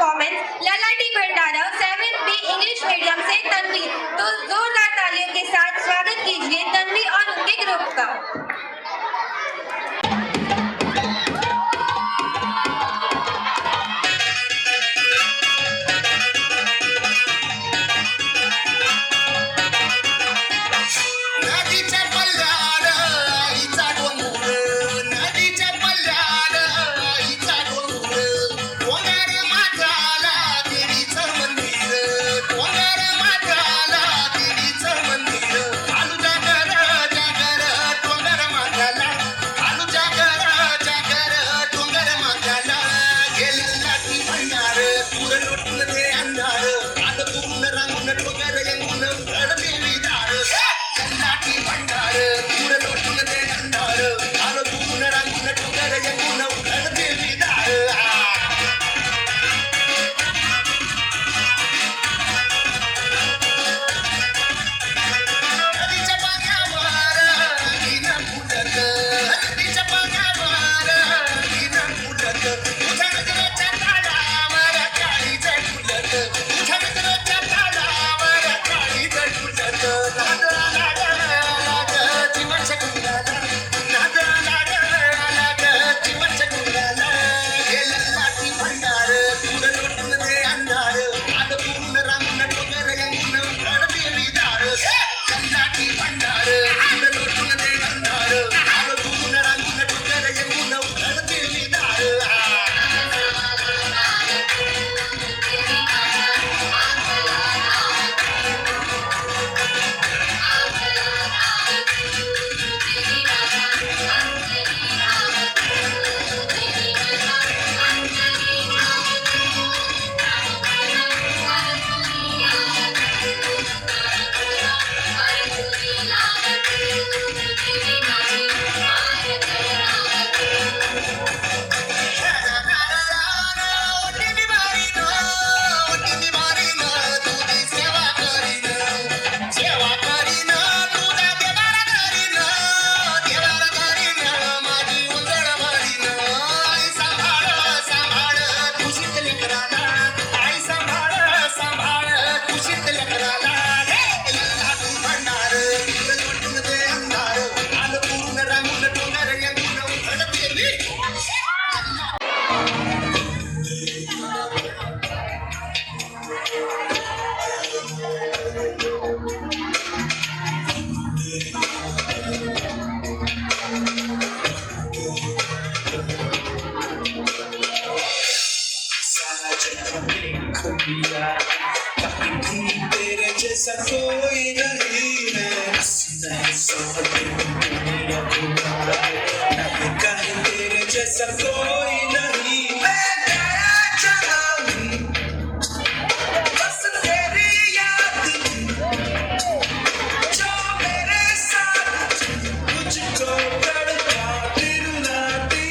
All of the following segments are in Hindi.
परफॉर्मेंस ललाटी भंडारा 7B इंग्लिश मीडियम से तन्वी। तो जोरदार तालियों के साथ स्वागत कीजिए तन्वी और उनके ग्रुप का। तेरे जैसा कोई नहीं है, तेरे जैसा कोई नहीं। मैं गया जहाँ बस तेरी याद जो मेरे साथ मुझको तड़पा दिल लाती।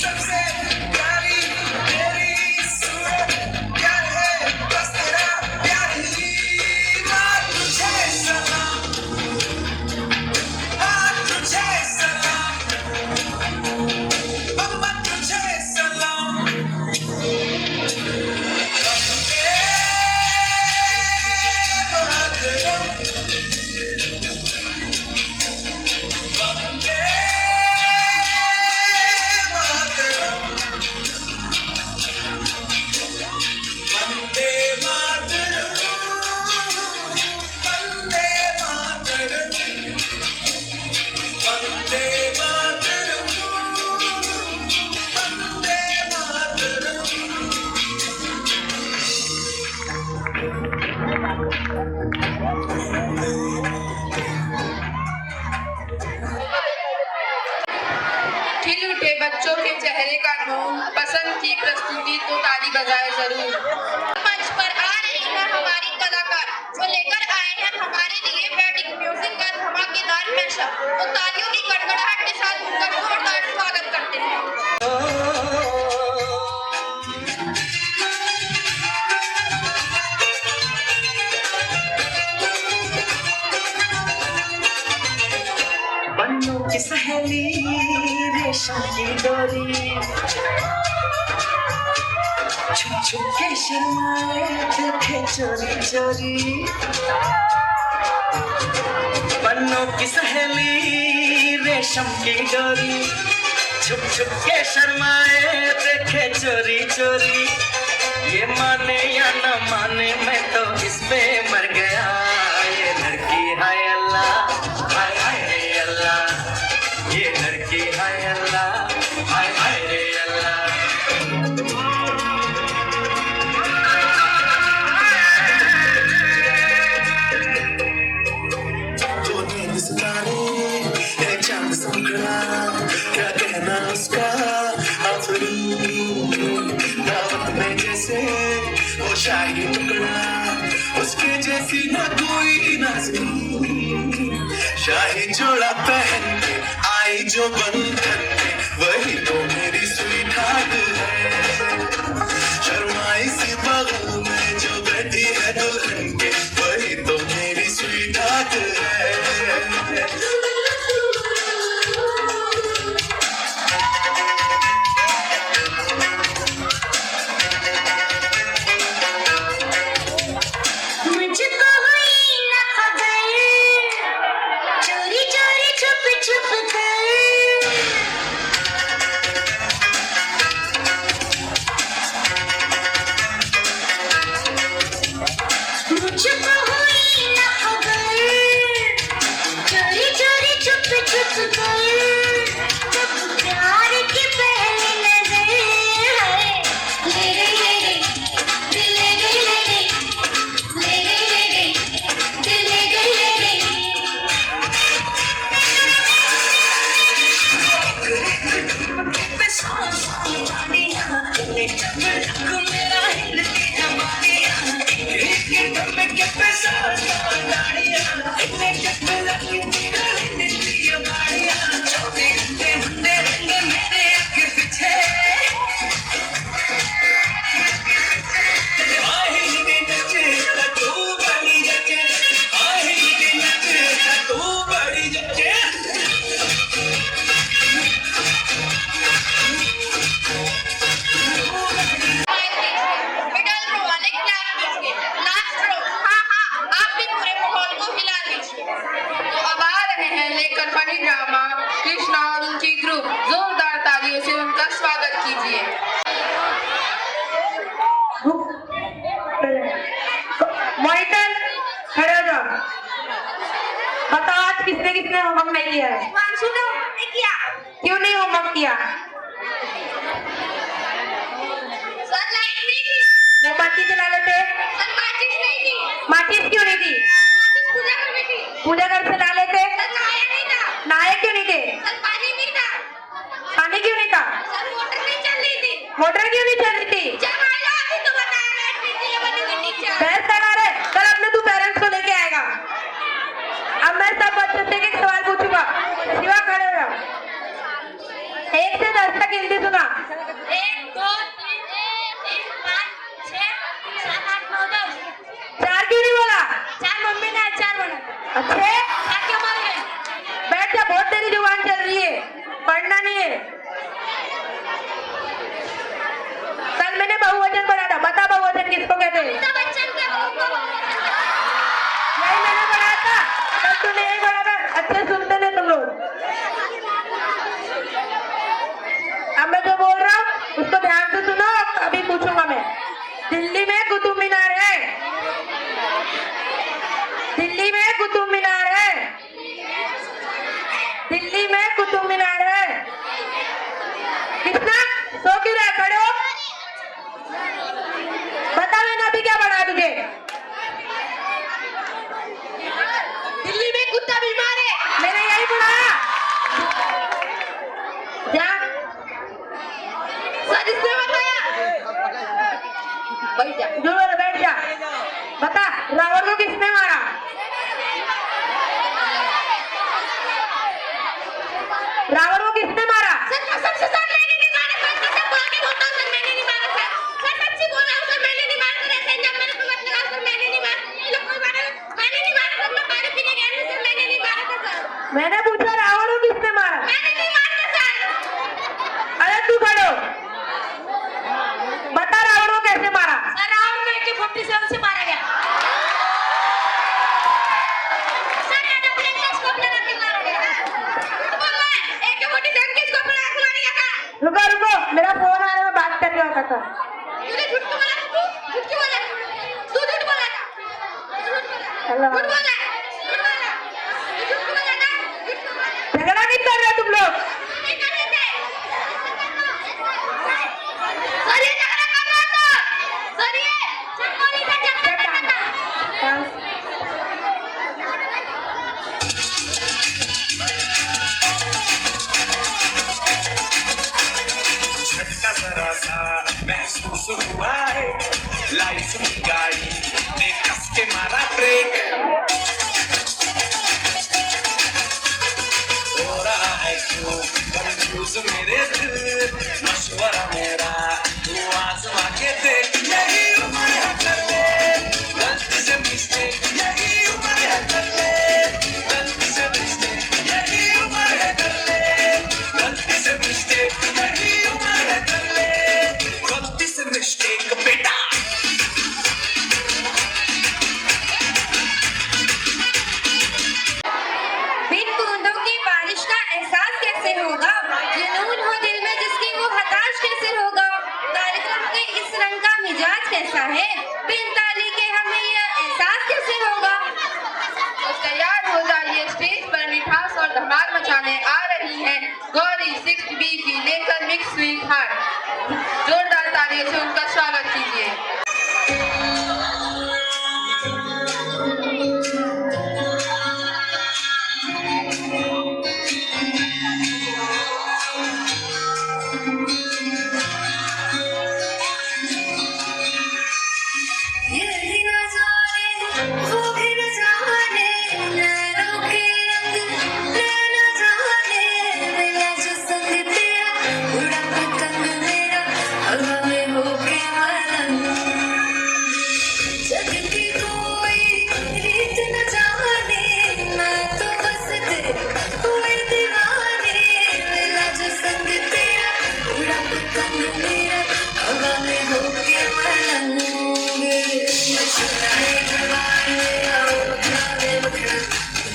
सबसे प्यारी तेरी सूरत प्यार है, बस तेरा प्यार ही। हाँ तुझे सलाम, हाँ तुझे सलाम, अम्मा तुझे सलाम। वंदे मातरम, वंदे मातरम, वंदे मातरम, वंदे मातरम। खिल उठे बच्चों के चेहरे का नूर, पसंद की प्रस्तुति तो ताली बजाए जरूर। मंच पर आ रही है हमारी कलाकार जो लेकर आए हैं हमारे लिए वैदिक म्यूजिक का धमाकेदार मैशअप। तो तालियों की गड़गड़ाहट के साथ उनका जोरदार स्वागत करते हैं। बन्नों की सहेली रेशम की डोरी, छुप छुप के शर्माए देखे चोरी चोरी पन्नों की सहेली रेशम की डोरी छुप छुप के शर्माए देखे चोरी चोरी ये माने या न माने मैं तो इस पे मर गया ये लड़की हाय अल्लाह हाय हाय रे अल्लाह ये लड़की हाय अल्लाह हाय हाय रे अल्लाह चांद सा मुखड़ा क्या कहना उसका दावत में जैसे वो शाही टुकड़ा उसके जैसी ना कोई नाज़नीन शाही जोड़ा पहन के आई जो बंधन में वही तो मेरी स्वीट हार्ट है शर्माई सी बगल में जो बैठी है दुल्हन के वही तो मेरी स्वीट हार्ट है कृष्णा और उनकी ग्रुप जोरदार तालियों से उनका स्वागत कीजिए। मॉनिटर खड़े हो जाओ। बताओ आज किसने किसने होमवर्क नहीं किया है? नहीं किया। क्यों नहीं होमवर्क किया? सर लाइट नहीं थी। मोमबत्ती जला लेते। सर माचिस नहीं थी। माचिस क्यों नहीं थी? माचिस पूजा घर में थी। पूजा घर से ला लेते। सर नहाया नहीं था। नहाए क्यों नहीं थे? सर पानी नहीं था। पानी क्यों नहीं था? सर मोटर नहीं चल रही थी। मोटर क्यों नहीं चल रही थी? जब आया अभी तो बताया लाइट नहीं थी, ये बनेगी टीचर। बहस लगा रहे। कल अपने तू पेरेंट्स को लेके आएगा। अब मैं सब बच्चों से एक सवाल पूछूंगा। शिवा खड़े हो जाओ। 1 से 10 तक हिंदी सुना। 1 2 3 5 6 7 8 9 10। 4 क्यों नहीं बोला? 4 मम्मी ने 4 बोला। अच्छे सर क्यों मर गए? बैठ जा, बहुत तेरी जुबान चल रही है, पढ़ना नहीं है। कल मैंने बहुवचन पढ़ा था, बता बहुवचन किसको कहते हैं? सब बच्चन के यही मैंने पढ़ा था, कल तूने यही पढ़ा था। अच्छे सुनते थे तुम लोग। अब मैं जो बोल रहा हूँ उसको ध्यान से सुनो। अभी पूछूंगा मैं। दिल्ली में कुतुब मीनार है। दिल्ली में कुतुब मीनार है। दिल्ली में कुतुब मीनार है। कितना? सो क्यों रहा? खड़े हो। बता मैंने अभी क्या पढ़ा तुझे? दिल्ली में कुत्ता बीमार है। मैंने यही पढ़ा। जा सर इसने बताया। बैठ जा, जोर बैठ जा। बता रावण को किसने मारा? रावण को किसने मारा? सर कसम से सर मैंने नहीं मारा। सर कसम बोल के बोलता हूं सर मैंने नहीं मारा। सर सच्ची बोल रहा हूं सर मैंने नहीं मारा। सर ऐसे जब मेरे को मत लगा सर मैंने नहीं मारा। ये लोग को मारा मैंने नहीं मारा। सर मैं पानी पीने गया था सर मैंने नहीं मारा था सर। मैंने पूछा रावण को किसने मारा? मैंने नहीं मारा सर। अरे तू खड़ो, बता रावण को रुको रुको, मेरा फोन आ रहा है, मैं बात कर रहा था। तूने झूठ क्यों बोला? तू झूठ क्यों बोला? तू झूठ बोला था। हेलो, झूठ बोला है, झूठ बोला। तू झूठ क्यों बोला था? झूठ क्यों बोला? झगड़ा नहीं कर रहे तुम लोग। नहीं कर रहे थे। सर ये झगड़ा कर रहा था। सर ये चकोरी से झगड़ा कर रहा था। झटका जरा सा महसूस हुआ है, लाइफ में गाड़ी ने कस के मारा ब्रेक, हो रहा है क्यों कंफ्यूज मेरे दिल, मशवरा मेरा तू आजमा के देख, यही उम्र है कर ले गलती से मिस्टेक, यही उम्र है कर ले गलती से मिस्टेक, यही उम्र है कर ले गलती से मिस्टेक, यही उम्र है कर ले गलती से मिस्टेक बेटा। बिन बूंदों की बारिश का एहसास कैसे होगा? जुनून हो दिल में जिसकी वो हताश कैसे होगा? कार्यक्रम के इस रंग का मिजाज कैसा है? बिन ताली के हमें यह एहसास कैसे होगा? तो तैयार हो जाइए, स्टेज पर मिठास और धमाल मचाने आ रही है गौरी 6B की लेकर मिक्स स्वीट हार्ट। जोरदार तालियों से उनका स्वागत कीजिए। ये भी न जाने वो भी न जाने, नैनों के रंग नैना जाने, मिला जो संग तेरा उड़ा पतंग मेरा हवा में होके मलंग, जग की कोई रीत न जाने, मैं तो बस तेरे हुए दीवाने, मिला जो संग तेरा उड़ा पतंग मेरा हवा में होके मलंग, मशवरा करवाए मेरा मखना वे मखना,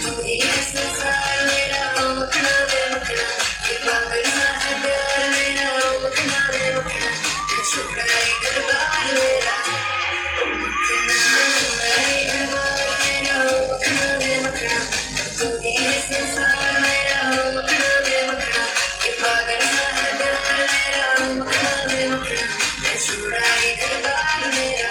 तू ही है संसार मेरा मखना वे मखना, ये पागल सा है प्यार मेरा मखना वे मखना, मशवरा करवाए मेरा मखना वे मखना, तू ही है संसार मेरा मखना वे मखना, ये पागल सा है प्यार मेरा मखना वे मखना, मशवरा करवाए मेरा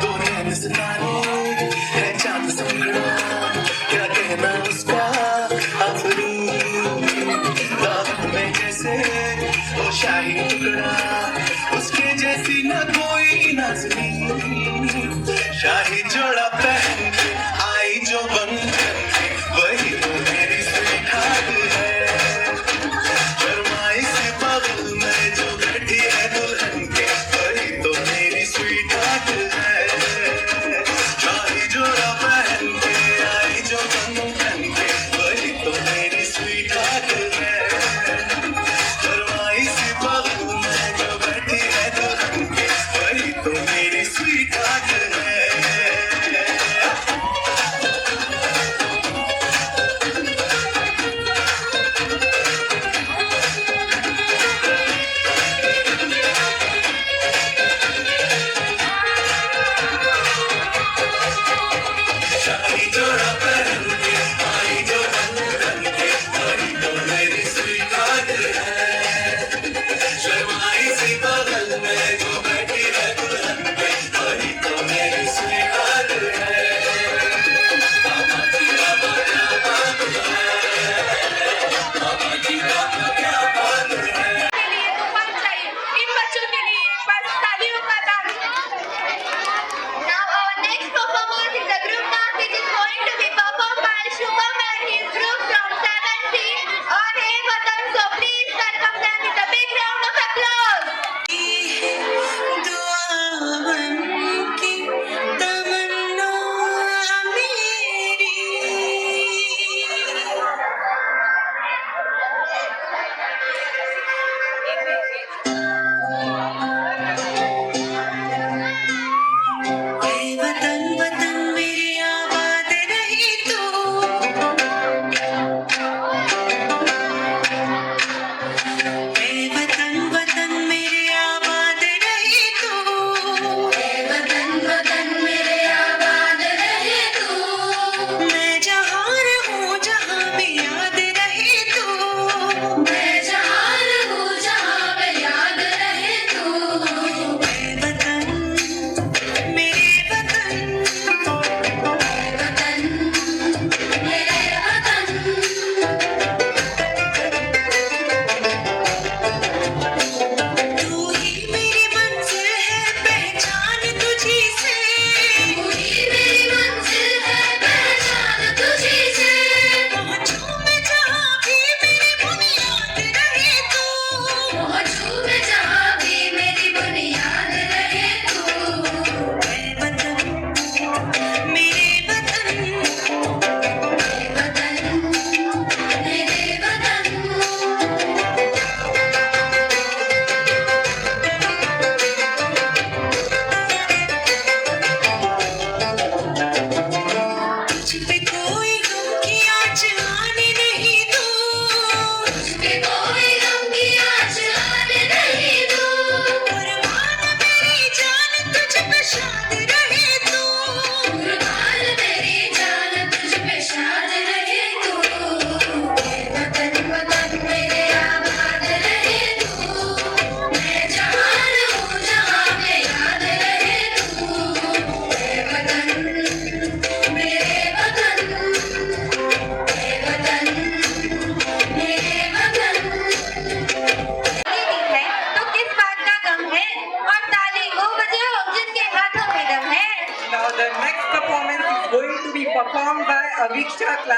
दो नैन सितारे है चांद संगड़ा, क्या कहना उसका आफरी,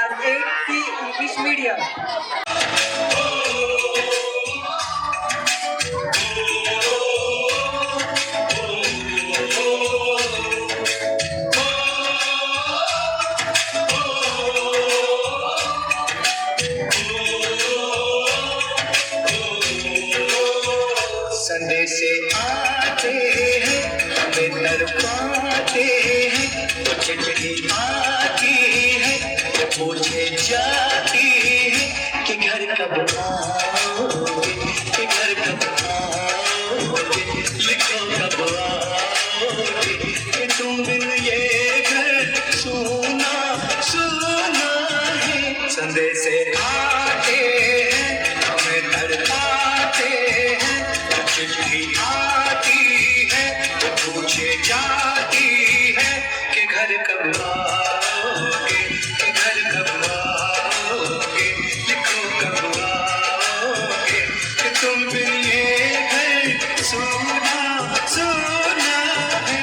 क्लास 8 सी इंग्लिश मीडियम। संडे से आते हैं हमें तड़पाते हैं, वो चिट्ठी आती है वो पूछे जाती है कि घर कब आओगे, कि घर कब आओगे, लिखो कब आओगे, कि तुम बिन ये घर सुना सुना है। संडे से आते हैं हमें तड़पाते हैं, चिट्ठी आती है वो पूछे जाती है कि घर कब आओगे, कि घर कब आओगे, लिखो कब आओगे, कि तुम बिन ये घर सुना सुना है।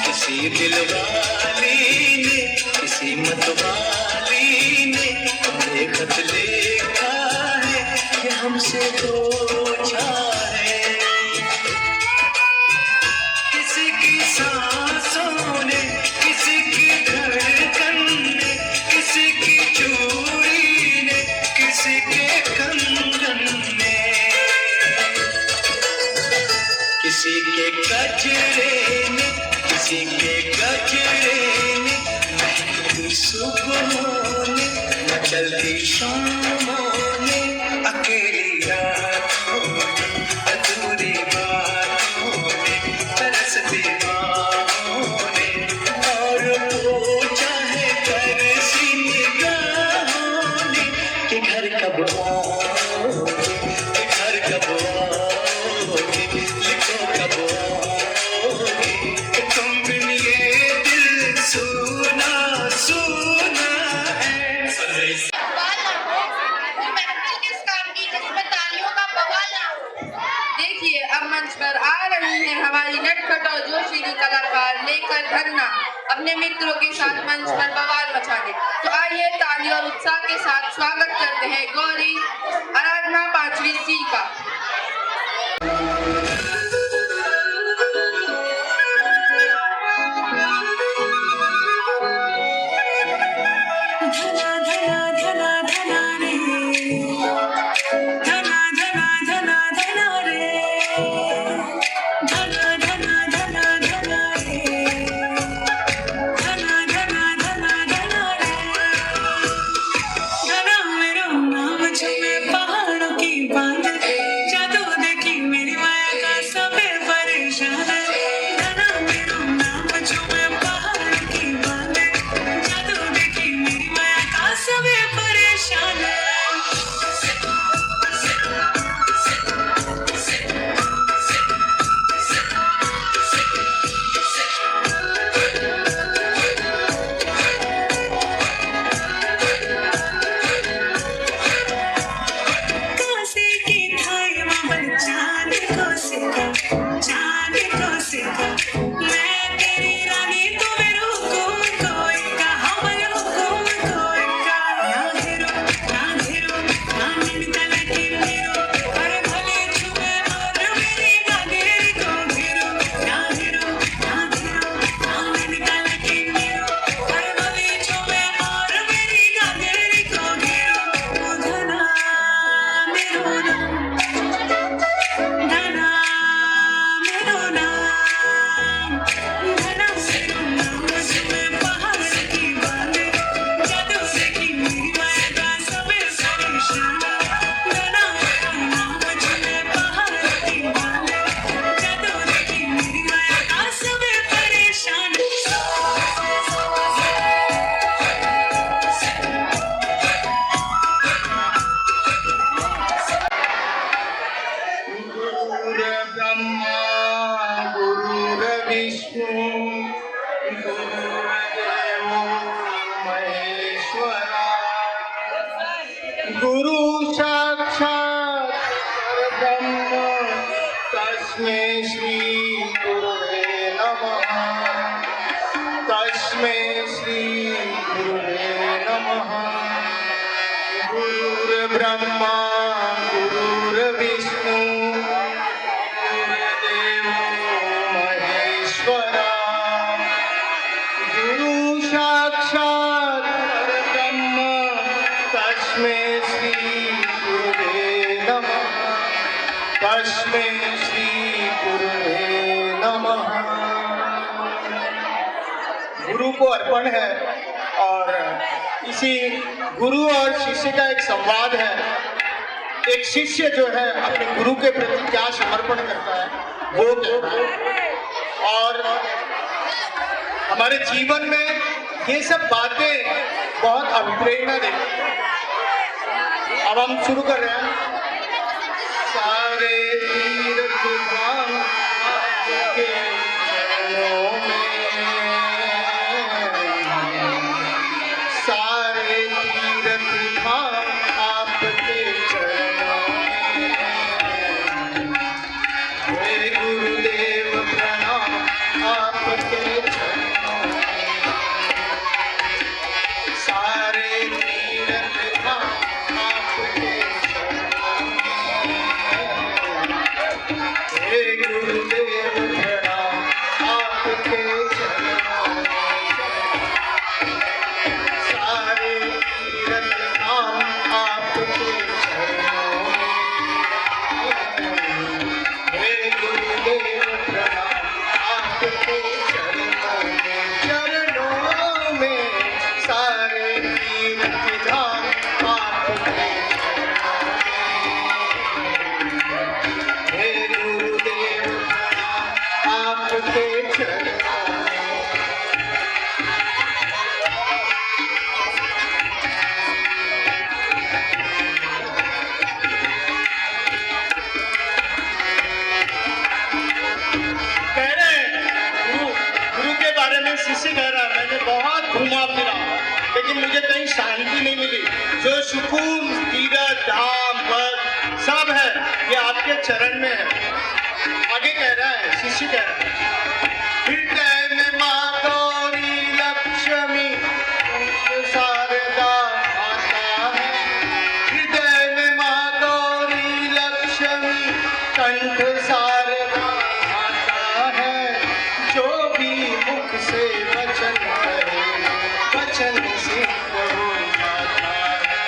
किसी दिलवाली ने किसी मतवाली ने हमें खत लिखा है कि हमसे पूछा है। किसी की सांसों ने, किसी की धड़कन ने, किसी की चूड़ी ने, किसी के कंगन ने, किसी के गजरे ने, किसी के गजरे ने, महकती सुबहों ने, मचलती शामों ने, अकेली रातों ने, अधूरी बातों ने, तरसती बाहों ने, और पूछा है तरसी निगाहों ने कि घर कब आओगे, कि घर कब आओगे, लिखो कब आओगे, कि तुम बिन ये दिल सुना सुना है। बवाल ना हो, वो महफिल किस काम की जिसमें तालियों का बवाल ना हो। देखिए अब मंच पर आ रही है हमारी नटखट और जोशीली कलाकार लेकर धरना अपने मित्रों के साथ मंच पर बवाल मचाने। तो आइए ताली और उत्साह के साथ स्वागत करते हैं गौरी आराधना 5वीं सी का। धना धना धना धना रे, धना धना धना धना रे, धना धना धना धना रे, धना धना धना धना रे। धना मेरो नाम छुपे पहाड़ों की बांध, जब विष्णु गुरुर्देवो महेश्वरा गुरु साक्षात् परब्रह्म तस्मै श्री गुरुवे नमः तस्मै श्री गुरुवे नमः गुरुर्ब्रह्मा गुरुर्विष्णु गुरुर्देवो महेश्वरा गुरु साक्षात् परब्रह्म तस्मै श्री गुरुवे नमः तस्मै श्री गुरुवे नमः। गुरु को अर्पण है और इसी गुरु और शिष्य का एक संवाद है। एक शिष्य जो है अपने गुरु के प्रति क्या समर्पण करता है वो कहता है और हमारे जीवन में ये सब बातें बहुत अभिप्रेरणा देती हैं। अब हम शुरू कर रहे हैं। सारे तीर्थ धाम आपके चरणों में, सारे तीर्थ धाम आपके चरणों में। हे गुरुदेव प्रणाम आपके चरणों में। सारे तीर्थ धाम आपके चरणों में। हे गुरुदेव प्रणाम आपके चरणों में। सारे तीर्थ धाम आपके चरणों में। हे गुरुदेव प्रणाम आपके चरणों में। चरणों में सारे तीर्थ धाम आपके चरणों में। हे गुरुदेव प्रणाम आपके चरणों में। कह रहे हैं गुरु के बारे में शिष्य कह रहा है मैंने बहुत घूमा फिरा लेकिन मुझे कहीं शांति नहीं मिली। जो सुकून तीरथ धाम पद सब है ये आपके चरण में है। आगे कह रहा है शिष्य कह रहा है हृदय में माँ गौरी लक्ष्मी शारदा माता है। हृदय में माँ गौरी लक्ष्मी कंठ शारदा माता है। जो भी मुख से वचन करे वचन सिद्ध हो जाता है।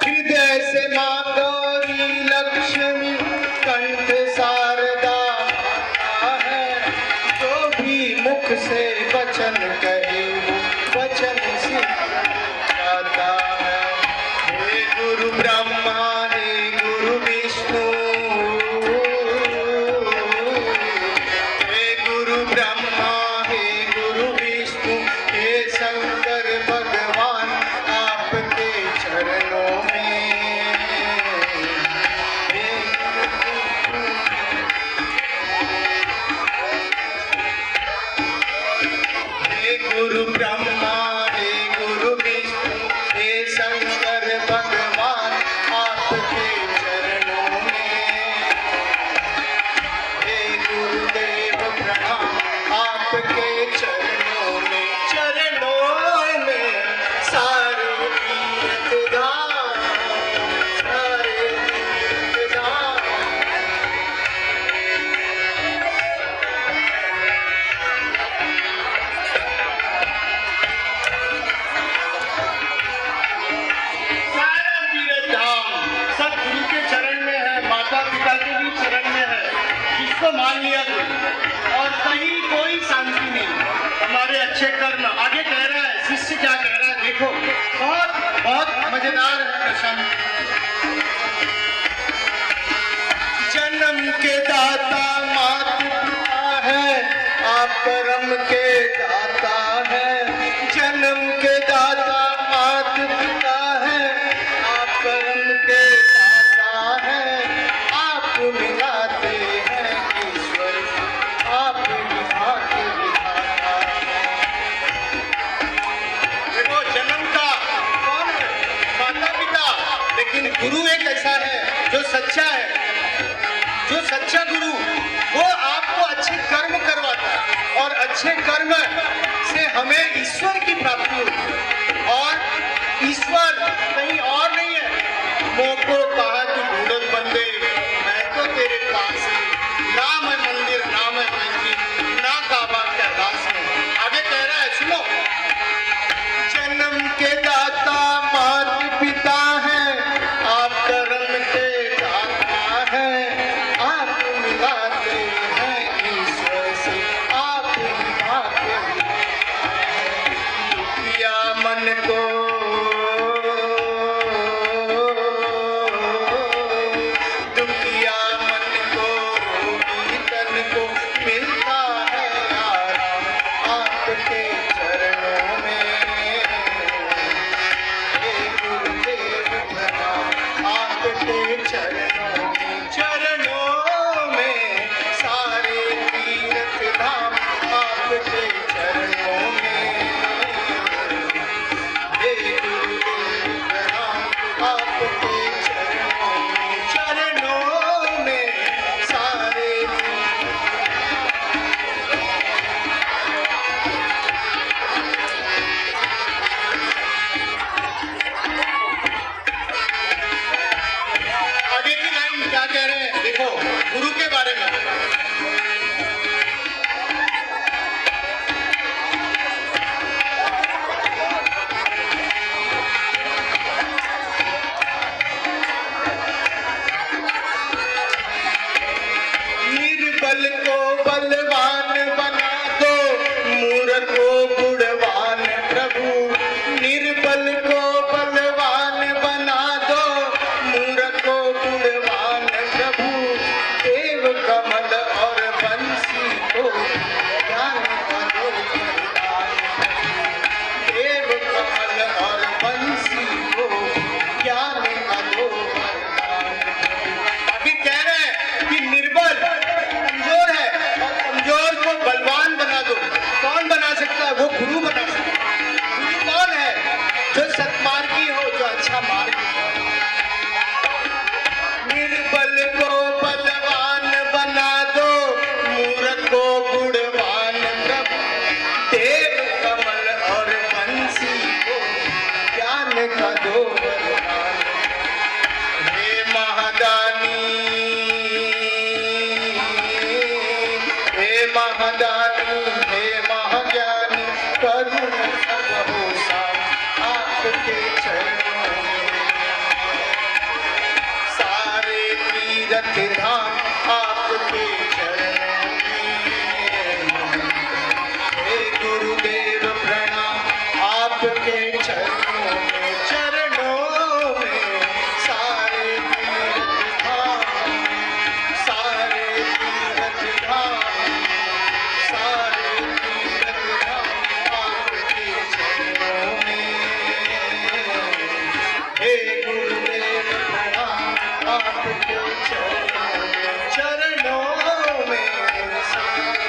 हृदय से माँ गौरी लक्ष्मी कंठ शारदा माता है। जो भी मुख से वचन कहे वो वचन सिद्ध जाता है। हे गुरु ब्रह्मा हे गुरु विष्णु हे गुरु ब्रह्मा हे गुरु विष्णु हे शंकर भगवान आपके चरणों में। हे गुरु ब्रह्मा हे गुरु विष्णु हे शंकर भगवान आपके चरणों में। हे गुरुदेव प्रणाम आपके चरणों में। चरणों में सारे तीर्थ धाम सारे तीर्थ धाम। सारा तीर्थ धाम सब गुरु के चरण में है, माता पिता के भी चरण में है। जिसको मान लिया कोई और कहीं कोई शांति नहीं। हमारे अच्छे कर्म आगे कह रहा है शिष्य क्या कह रहा है देखो बहुत बहुत मजेदार है प्रसंग। जन्म के दाता मात पिता है आप कर्म के दाता है। जन्म के दाता मात पिता है आप कर्म के कैसा है जो सच्चा है, जो सच्चा गुरु, वो आपको अच्छे कर्म करवाता है और अच्छे कर्म से हमें ईश्वर की प्राप्ति होती है। और ईश्वर कहीं और नहीं है। मोह को कहा तू ढूंढत बंदे, मैं तो तेरे पास हूँ। नाम है मंदिर, नाम है मस्जिद, ना काबा कैलाश में। आगे कह रहा है, सुनो। जन्म के दाता माता पिता है, आप कर्म के दाता है, आप मिलाते हैं ईश्वर से, आप मिलाते हैं दुखिया मन को, दुखिया मन को, रोगी तन को मिलता है आराम आपके चरणों में। हे गुरुदेव प्रणाम आपके चरणों में सारे तीर्थ धाम आपके चरणों में। हे गुरुदेव प्रणाम आपके चरणों में सारे आगे की लाइन क्या कह रहे हैं, देखो गुरु के बारे में। निर्बल को बलवान बना दो, मूर्ख को गुणवान प्रभु। निर्बल को बलवान बना दो, मूर्ख को गुणवान प्रभु। देव कमल और बंसी को ज्ञान का दो वरदान। देव कमल और बंसी को ज्ञान का दो वरदान। अभी कह रहे हैं कि निर्बल कमजोर है और कमजोर को बलवान बना दो। कौन बना सकता है? वो गुरु बना सकता है। गुरु कौन है? जो सत्मार्गी हो, जो अच्छा मार्ग हो। निर्बल को बलवान बना दो, मूर्ख को गुणवान प्रभु। देव कमल और बंसी को ज्ञान का दो वरदान। हे महादानी, हे महादानी, हे महाज्ञानी, करुण सब हो साम आपके चरणों में। सारे तीर्थ धाम आपके चरणों में। हे गुरुदेव प्रणाम आपके चरणों में। चरणों में सारे तीर्थ धाम, सारे तीर्थ धाम, सारे तीर्थ धाम आपके चरणों में। हे गुरुदेव प्रणाम आपके चरणों में। चरणों में सारे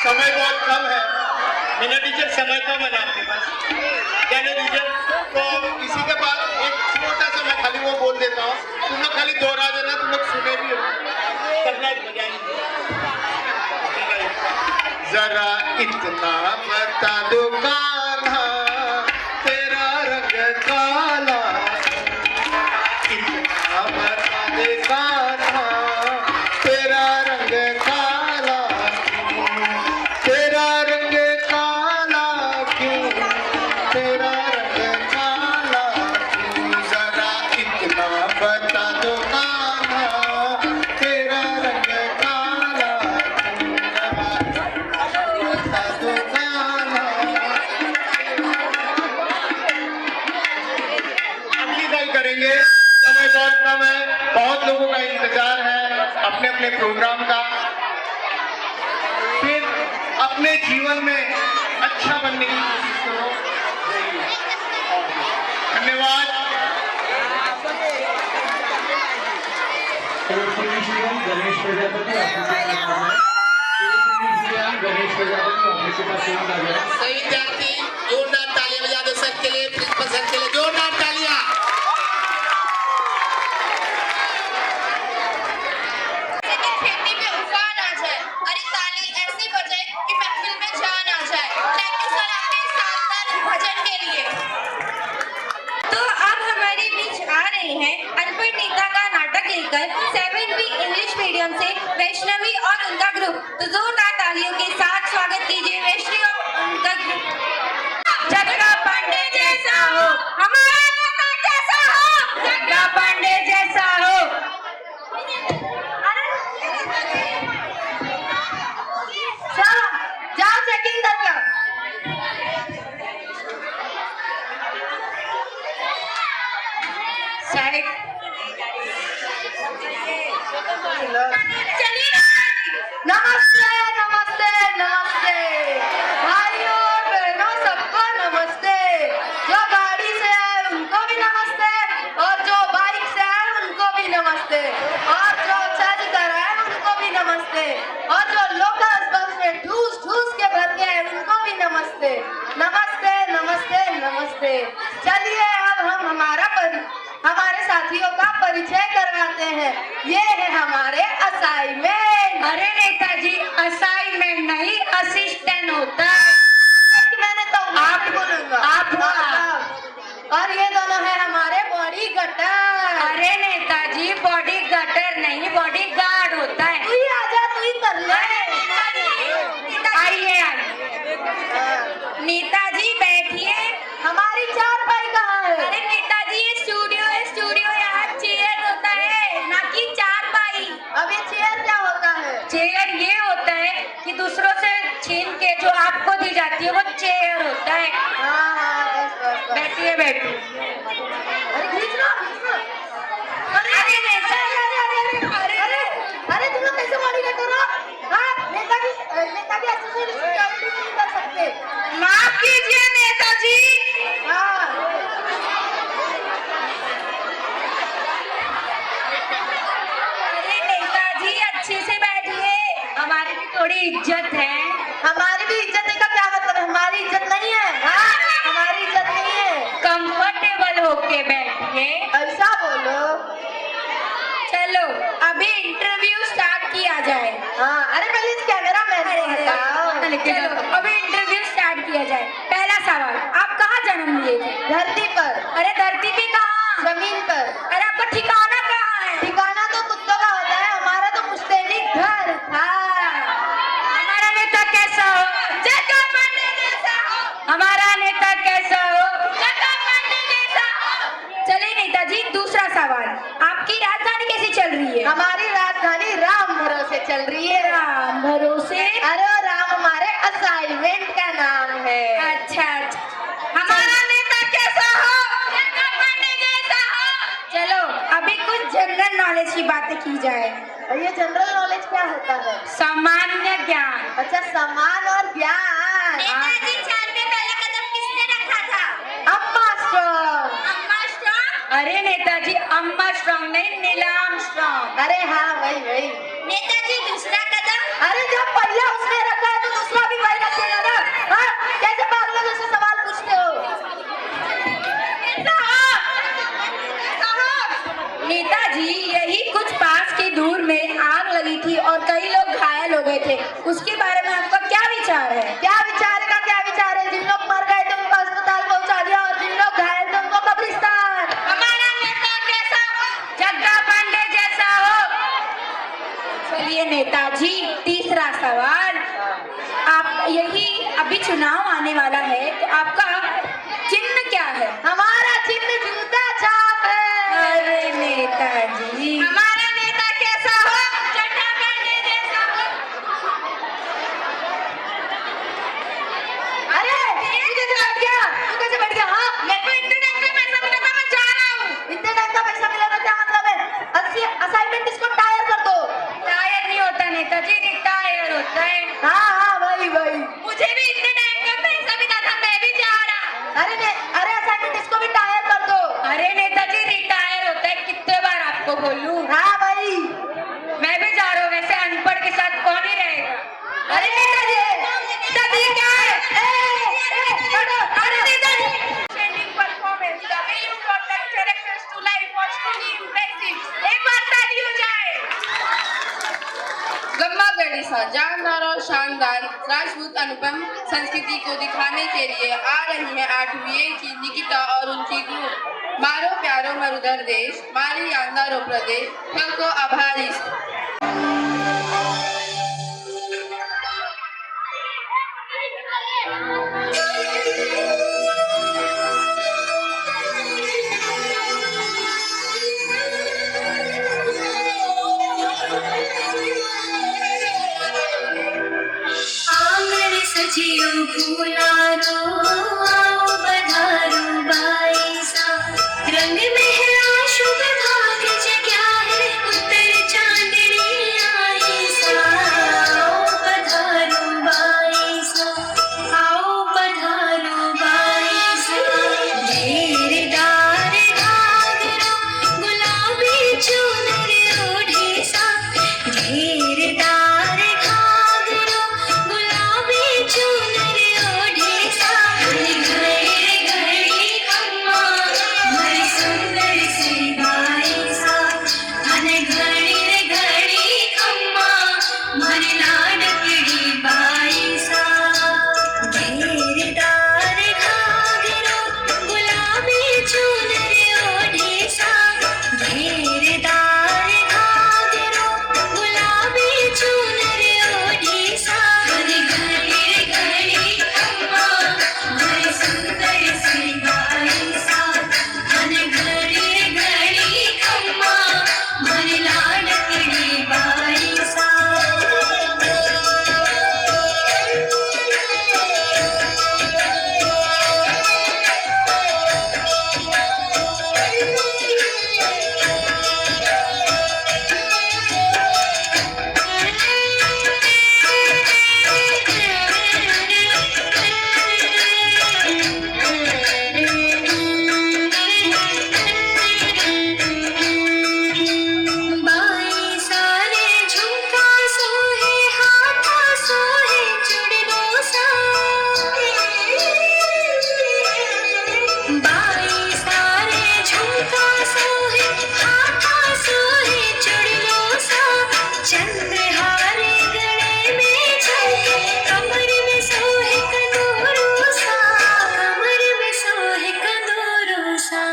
समय बहुत कम है। मेरा टीचर समय कम है ना आपके पास? कहने टीचर तो इसी के बाद एक छोटा सा मैं खाली वो बोल देता हूँ, तुम लोग खाली दोहरा देना, तुम लोग सुने भी हो। तबला बजाएंगे। जरा इतना बता दो कान्हा, तेरा रंग काला। इतना बता दे कान्हा, तेरा रंग काला। तेरा रंग काला क्यों, तेरा रंग काला क्यों। जरा इतना बता दो कान्हा, तेरा रंग काला क्यों। बता दो कान्हा। अगली बार करेंगे, समय बहुत कम है, बहुत लोगों का इंतजार है अपने अपने प्रोग्राम का। फिर अपने जीवन में अच्छा बनने की कोशिश करो। धन्यवाद। गणेश प्रजापति गणेश प्रजापति ऑफिस के पास सेवा कर रहे हैं। सही विद्यार्थी जोरदार तालियां बजा दो सर के लिए, प्रिंसिपल सर के लिए जोरदार तालियां। खेती में उफान आ जाए, अरे ताली ऐसी बजे कि महफिल में जान आ जाए। थैंक यू सर आपके शानदार भजन के लिए। तो अब हमारे बीच आ रहे हैं अनपढ़ नेता का नाटक लेकर 7B इंग्लिश मीडियम से वैष्णवी और उनका ग्रुप। तो जोरदार तालियों के साथ स्वागत कीजिए वैष्णवी और उनका ग्रुप। जगदा पांडे जैसा हो हमारा नेता, कैसा हो जगदा पांडे जैसा हो। चलो जाओ चेकिंग करके। साइड चलिए। नमस्ते नमस्ते नमस्ते भाइयों बहनों सबको नमस्ते। जो गाड़ी से आए उनको भी नमस्ते और जो बाइक से आए उनको भी नमस्ते और जो चल कर आए उनको भी नमस्ते और जो लोकल बस में ठूस ठूस के भर के आए उनको भी नमस्ते नमस्ते नमस्ते नमस्ते। चलिए अब हम हमारे साथियों का परिचय करवाते हैं। ये है हमारे असाइनमेंट। अरे नेताजी असाइनमेंट नहीं असिस्टेंट होता है। मैंने तो आप बोलूंगा आप और ये दोनों है हमारे बॉडी गटर। अरे नेताजी बॉडी गटर नहीं बॉडी गार्ड होता है। तू ही आजा तू ही कर ले। आइए नेताजी बैठिए। हमारी चारपाई कहाँ है? अरे नेताजी ये स्टूडियो है, स्टूडियो यहाँ चेयर होता है ना कि चारपाई। अब ये चेयर क्या होता है? चेयर ये होता है कि दूसरों से छीन के जो आपको दी जाती है वो चेयर होता है। हाँ बस बैठिए बैठिए। अरे खींच लो। अरे अरे तुम लोग कैसे बॉडी कटर हो? हाँ नेताजी एक्सरसाइज सिक्योरिटी नहीं कर सकते। माफ कीजिए नेताजी। हाँ अरे नेताजी अच्छे से बैठिए, हमारी भी थोड़ी इज्जत है। हमारी भी इज्जत का क्या मतलब है? हमारी इज्जत नहीं है। हाँ हमारी इज्जत नहीं है। कंफर्टेबल होके बैठिए। ऐसा बोलो। चलो अभी इंटरव्यू स्टार्ट किया जाए। हाँ अरे पहले कैमरा मैन हटाओ। चलो अभी इंटरव्यू स्टार्ट किया जाए। पहला सवाल, आप कहाँ जन्म लिए थे? धरती पर। अरे धरती पे कहाँ? जमीन पर। अरे आपका ठिकाना कहाँ है? ठिकाना तो कुत्तों का होता है, हमारा तो पुश्तैनी घर था। हमारा नेता कैसा हो? जगदा पांडे जैसा हो। हमारा नेता कैसा हो? जगदा पांडे जैसा हो। चलिए नेताजी दूसरा सवाल, आपकी राजधानी कैसी चल रही है? हमारी राजधानी राम भरोसे चल रही है। राम भरोसे? अरे राम हमारे असाइनमेंट का नाम है। अच्छा अच्छा। हमारा नेता कैसा हो? जगदा पांडे जैसा हो। चलो अभी कुछ जनरल नॉलेज की बातें की जाए। ये जनरल नॉलेज क्या होता है? सामान्य ज्ञान। अच्छा समान और ज्ञान। नेताजी चांद पे पहला कदम किसने रखा था? अम्मा स्ट्रॉन्ग। अम्मा स्ट्रॉन्ग? अरे नेताजी अम्मा स्ट्रॉन्ग नहीं नीलाम स्ट्रॉन्ग। अरे हाँ वही। नेताजी दूसरा कदम? अरे जब पहला उसने रखा है तो दूसरा भी वही रखेगा ना। हाँ कैसे पागलों जैसे सवाल पूछते हो? नेताजी यही कुछ पास की दूर में आग लगी थी और कई लोग घायल हो गए थे, उसके बारे में आपका क्या विचार है? क्या विचार है? जिन लोग मर गए थे उनको अस्पताल पहुंचा दिया और जिन लोग घायल थे उनको कब्रिस्तान। हमारा नेता कैसा हो? जगदा पांडे जैसा हो। चलिए नेताजी तीसरा सवाल, आप यही अभी चुनाव आने वाला है तो आपका चिन्ह क्या है? हमारा चिन्ह जूता छाप है। अरे नेताजी हमारा नेता कैसा हो? जगदा पांडे जैसा हो। अरे तू कैसे बैठ गया? हाँ मेरे को इतने टाइम का पैसा मिला था, मैं जा रहा हूँ। इतने टाइम का पैसा मिला था क्या मतलब है? असाइनमेंट इसको टायर कर दो। टायर नहीं होता नेताजी, रिटायर होता है। हाँ वही। मुझे भी इतने टाइम का पैसा मिला था, मैं भी जा रहा। अरे असाइनमेंट इसको भी बोलूं? हाँ भाई, मैं भी जा रहा हूँ। वैसे अनपढ़ के साथ कौन ही रहेगा? अरे नेताजी, नेताजी क्या है? अरे Netaji! Outstanding performance. The way you brought the characters to life was truly impressive. एक बार ताली हो जाए. गम्मा गणिसा जानदार और शानदार राजपूत अनुपम संस्कृति को दिखाने के लिए आ रही है 8वीं की निकिता और उनकी ग्रुप मारो प्यारो मरुधर देश मारी यांदारो प्रदेश हमको आभारी आंगन सजियो फूलारो आओ बधारो बाईसा रंग मेहरा शुभ भाग्य जग्या है उत्तर चांदनी आईसा आओ पधारो बाईसा घेरदार घाघरा गुलाबी चुनर ओढ़े सा घेरदार घाघरा गुलाबी चुनर ओढ़े सा घड़ी घड़ी अम्मा बड़ी सुंदर सी बाईसा घड़ी घड़ी अम्मा मरी लाडकड़ी बाईसा घेरदार घाघरा गुलाबी चुनर ओढ़े सा घेरदार घाघरा गुलाबी चुनर ओढ़े सा घड़ी घड़ी अम्मा बड़ी सुंदर सी बाईसा घड़ी घड़ी अम्मा मरी लाडकड़ी बाईसा बाई सारे झुमका सोहे हाथा सोहे चुड़लो सा बाई सारे झुमका सोहे हाथा सोहे चुड़लो सा चंद्रहार गले में झुमके कमर में सोहे कंदूरो सा कमर में सोहे कंदूरो सा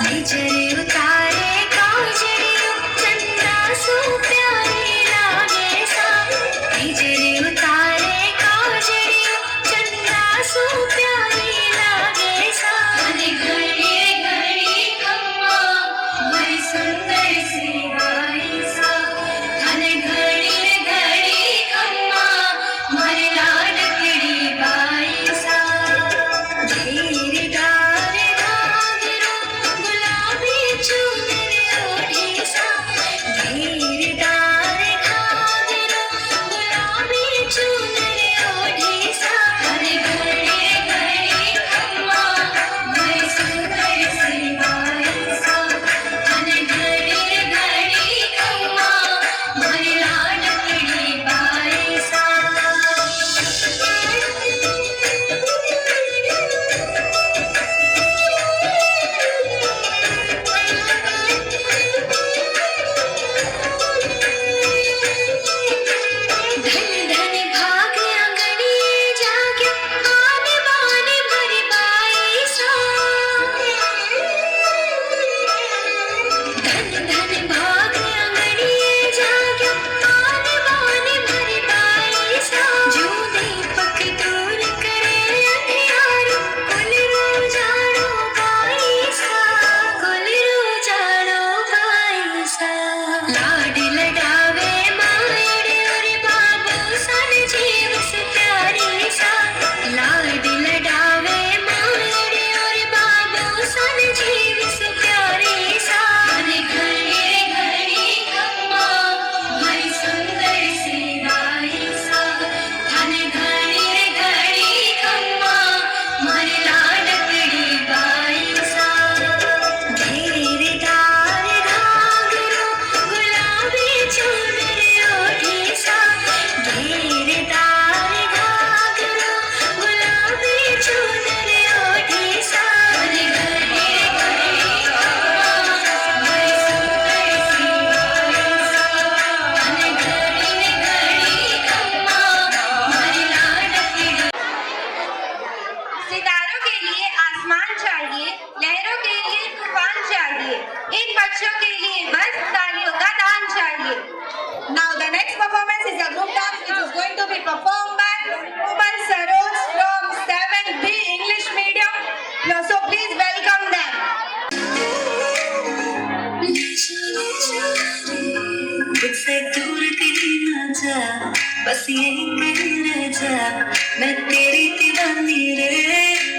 निजरे उतारे काजरियो चंदा सो प्यारी लागे सा निजरे उतारे काजरियो चंदा सो प्यारी लागे सा घड़ी घड़ी अम्मा बड़ी सुंदर सी बाईसा घड़ी घड़ी अम्मा मरी लाडकड़ी बाईसा घेरदार घाघरा गुलाबी बस यही कहीं रह जा, मैं तेरी दीवानी रे।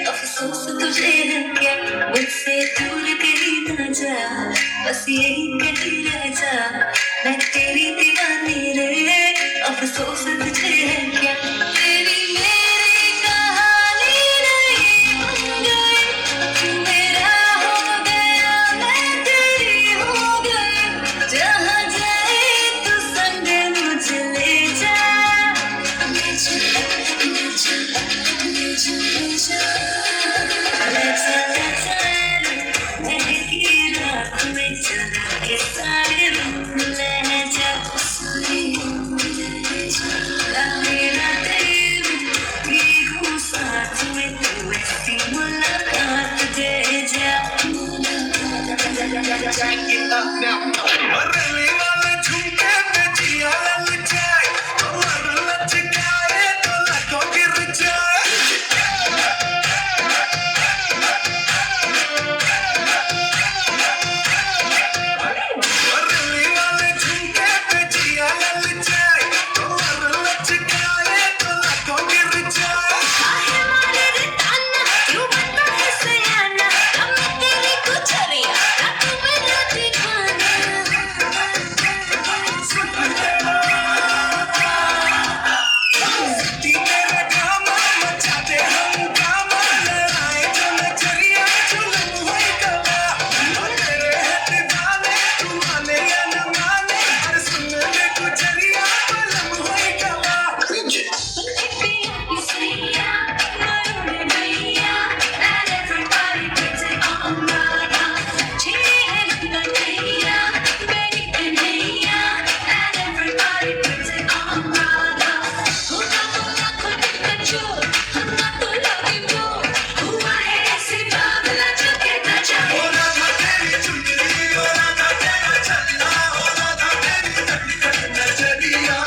अफसोस तुझे है क्या, मुझसे दूर कहीं ना जा, बस यही कहीं रह जा, मैं तेरी दीवानी रे। अफसोस तुझे है क्या, तेरी मेरी कहानी नहीं बन गई, तू मेरा हो गया, मैं तेरी हो गई। जहाँ जाए तू संग मुझे ले जा, ले जा, ले जा, ले जा, ले जा। ले जा, ले जा, महकी रात में चला के सारे रूम ले जा, सारे रूम ले जा। मेरा दिल भीगू साथ में, तू ऐसी मुलाकात दे जा, रली वाले झुमके पे जिया ललचाए, कमर लचकाए तो लटों गिर जाए। रली वाले झुमके पे जिया ललचाए, कमर लचकाए तो लटों गिर जाए। आहे मारे रे ताना, तू बता है सयाना, हम तेरी गुजरिया, तू मेरा दीवाना। सिटी तेरा ड्रामा मचा दे हंगामा, लड़ाए जो नजरिया जुल्म हुई गवा। और तेरे है दीवाने, तू माने या न माने, हर सुन ले गुजरिया पलम हुई गवा। होना था तेरी चुनरी, होना था तेरा चलना, होना था तेरी नजरिया,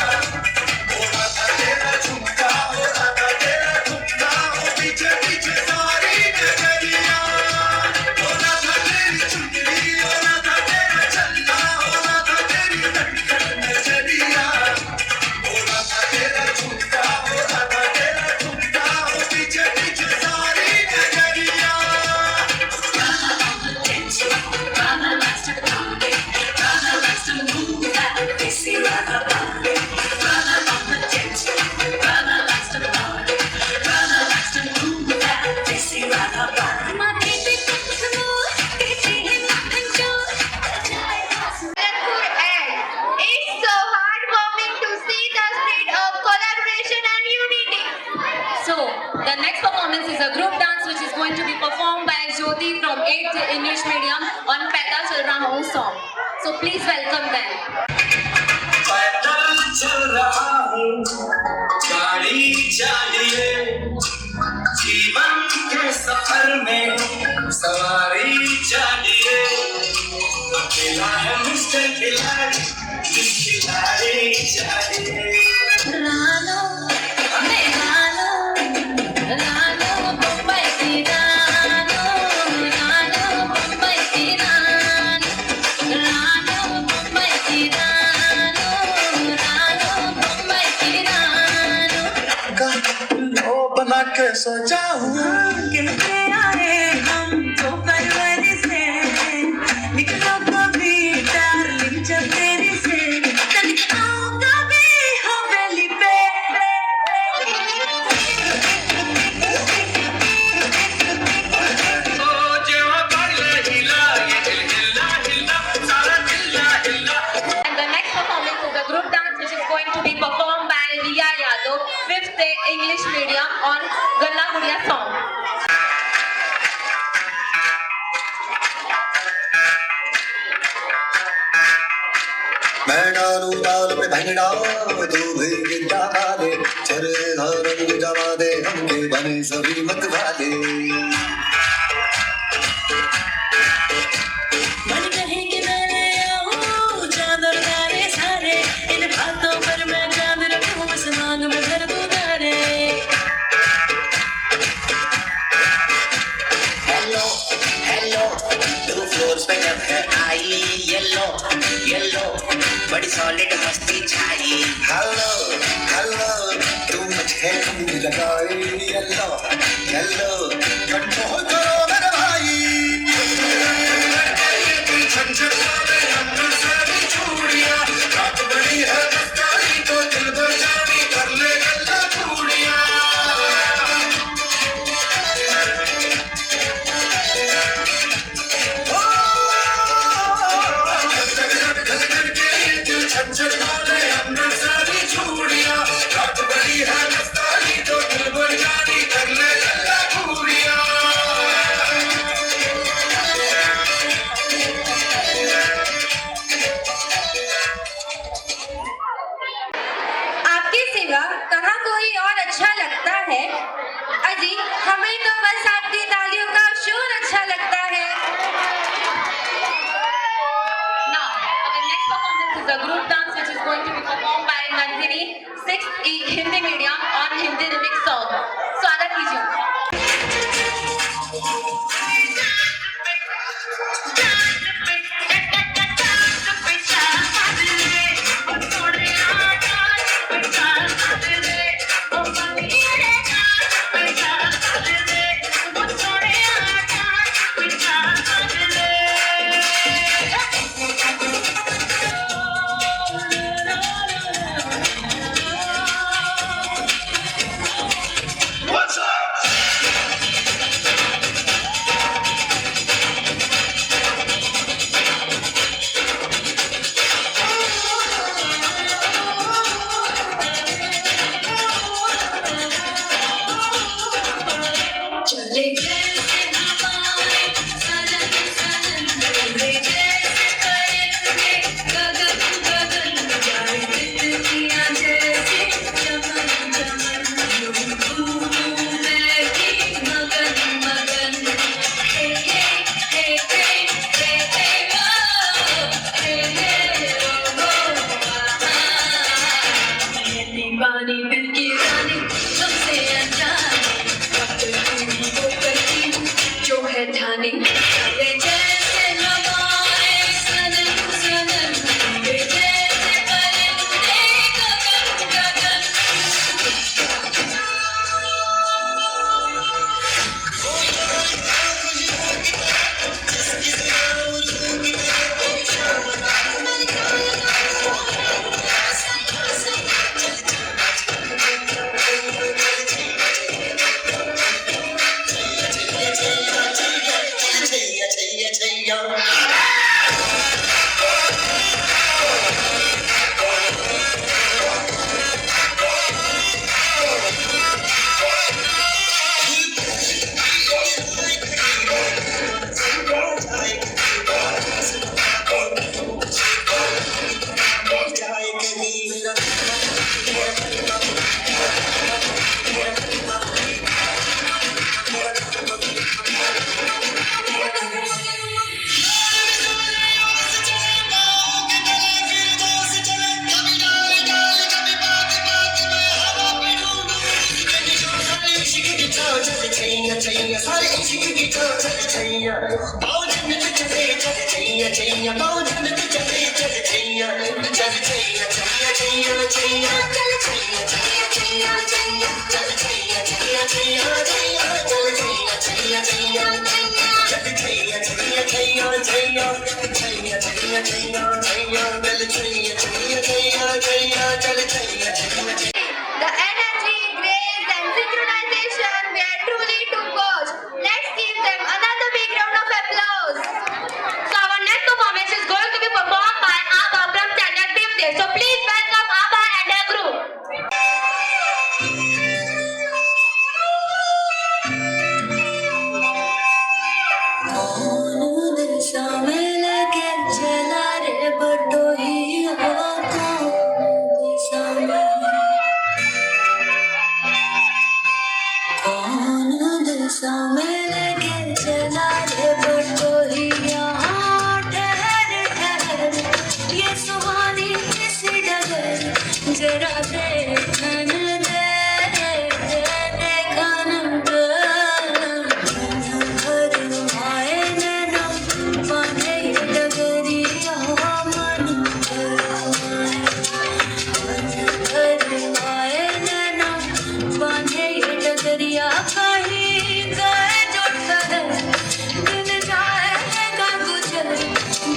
होना था तेरा झुमका, होना था तेरा ठुमका, हो पीछे पीछे सारी नजरिया। होना था तेरी चुनरी, होना था तेरा चलना, होना था तेरी नजरिया, होना था तेरा झुमका, होना था तेरा ठुमका, हो पीछे पीछे सारी नजरिया। Colorful ad. It's so heartwarming to see the spirit of collaboration and unity. So, the next performance is a group dance which is going to be performed by Jyoti from 8th English Medium on Paida Chal Raha Hoon song. So, please welcome them. पैदल चल रहा हूँ, गाड़ी चालिए, जीवन के सफर में सवारी चालिए। अकेला है मिस्टर खिलाड़ी, जिस खिलाड़ी चालिए। रानो, मैं रानो, रानो मुंबई की रानो, रानो मुंबई की रानो, रानो मुंबई की रानो, रानो मुंबई की रानो। ओ बना के सोचा हूँ, कहते आए हम तो फरवरी से, निकलो कभी डार्लिंग जब तेरी से, तनिक आओ कभी हवेली पे। ओ जेवा बाला हिला, ये दिल हिला हिला, सारा हिला हिला। And the next performance is a group dance which is going to be performed by Riya Yadav, 5th English Medium on Galla Gudiya song. मैं डालू ताल पे भंगड़ा, तू भी गिद्दा वाले, चरे रंग जमा दे हमके बने सभी मत वाले। मन कहे कि मैं ले आऊं चादर तारे सारे, इन बातों पर मैं चांद रखूं, बस मांग में भर दूं तारे। हेलो हेलो, 2 फ्लोर्स पे कब है आई येलो येलो। बड़ी सॉलिड मस्ती छाई। हेलो हेलो तू मुझे ढूंढ लगाए, येलो येलो कंट्रोल करो मेरे भाई। झंझट वाले अंदर सारी चूड़ियां, रात बड़ी है मस्तानी तो दिल भर जानी, कर ले गल्ला चूड़ियां। झंझट वाले अंदर सारी चूड़ियां, रात बड़ी है मस्तानी तो दिल भर जानी, कर ले गल्ला चूड़ियां। आपके सिवा कहाँ कोई और अच्छा लगता है? अजी हमें तो बस आपकी तालियों का शोर अच्छा लगता है। Now, our next performance is a group dance which is going to be performed by Nandini, 6th Hindi medium on Hindi remix song. स्वागत कीजिए। What's up? चले जैसे हवाएं सनन सनन, उड़े जैसे करेंगे गगन गगन, जाए तितलियां जैसे चमन चमन, यूं यूं मैं भी मगन मगन। हे हे हे हे हे हे ओ, हे हे ओ आहा, ये दीवानी दिल की रानी सबसे अनजानी, वो करती हूँ जो है ठानी। ये जैसे हवाएं सनन सनन, ये जैसे परिंदे गगन गगन। The energy, grace and synchronization were truly to watch. Let's give them another big round of applause. So our next performance is going to be performed by Abha from Standard 50. So please welcome Abha and her group. कौन दिशा में लेके चला रे बटोही हो, कौन दिशा में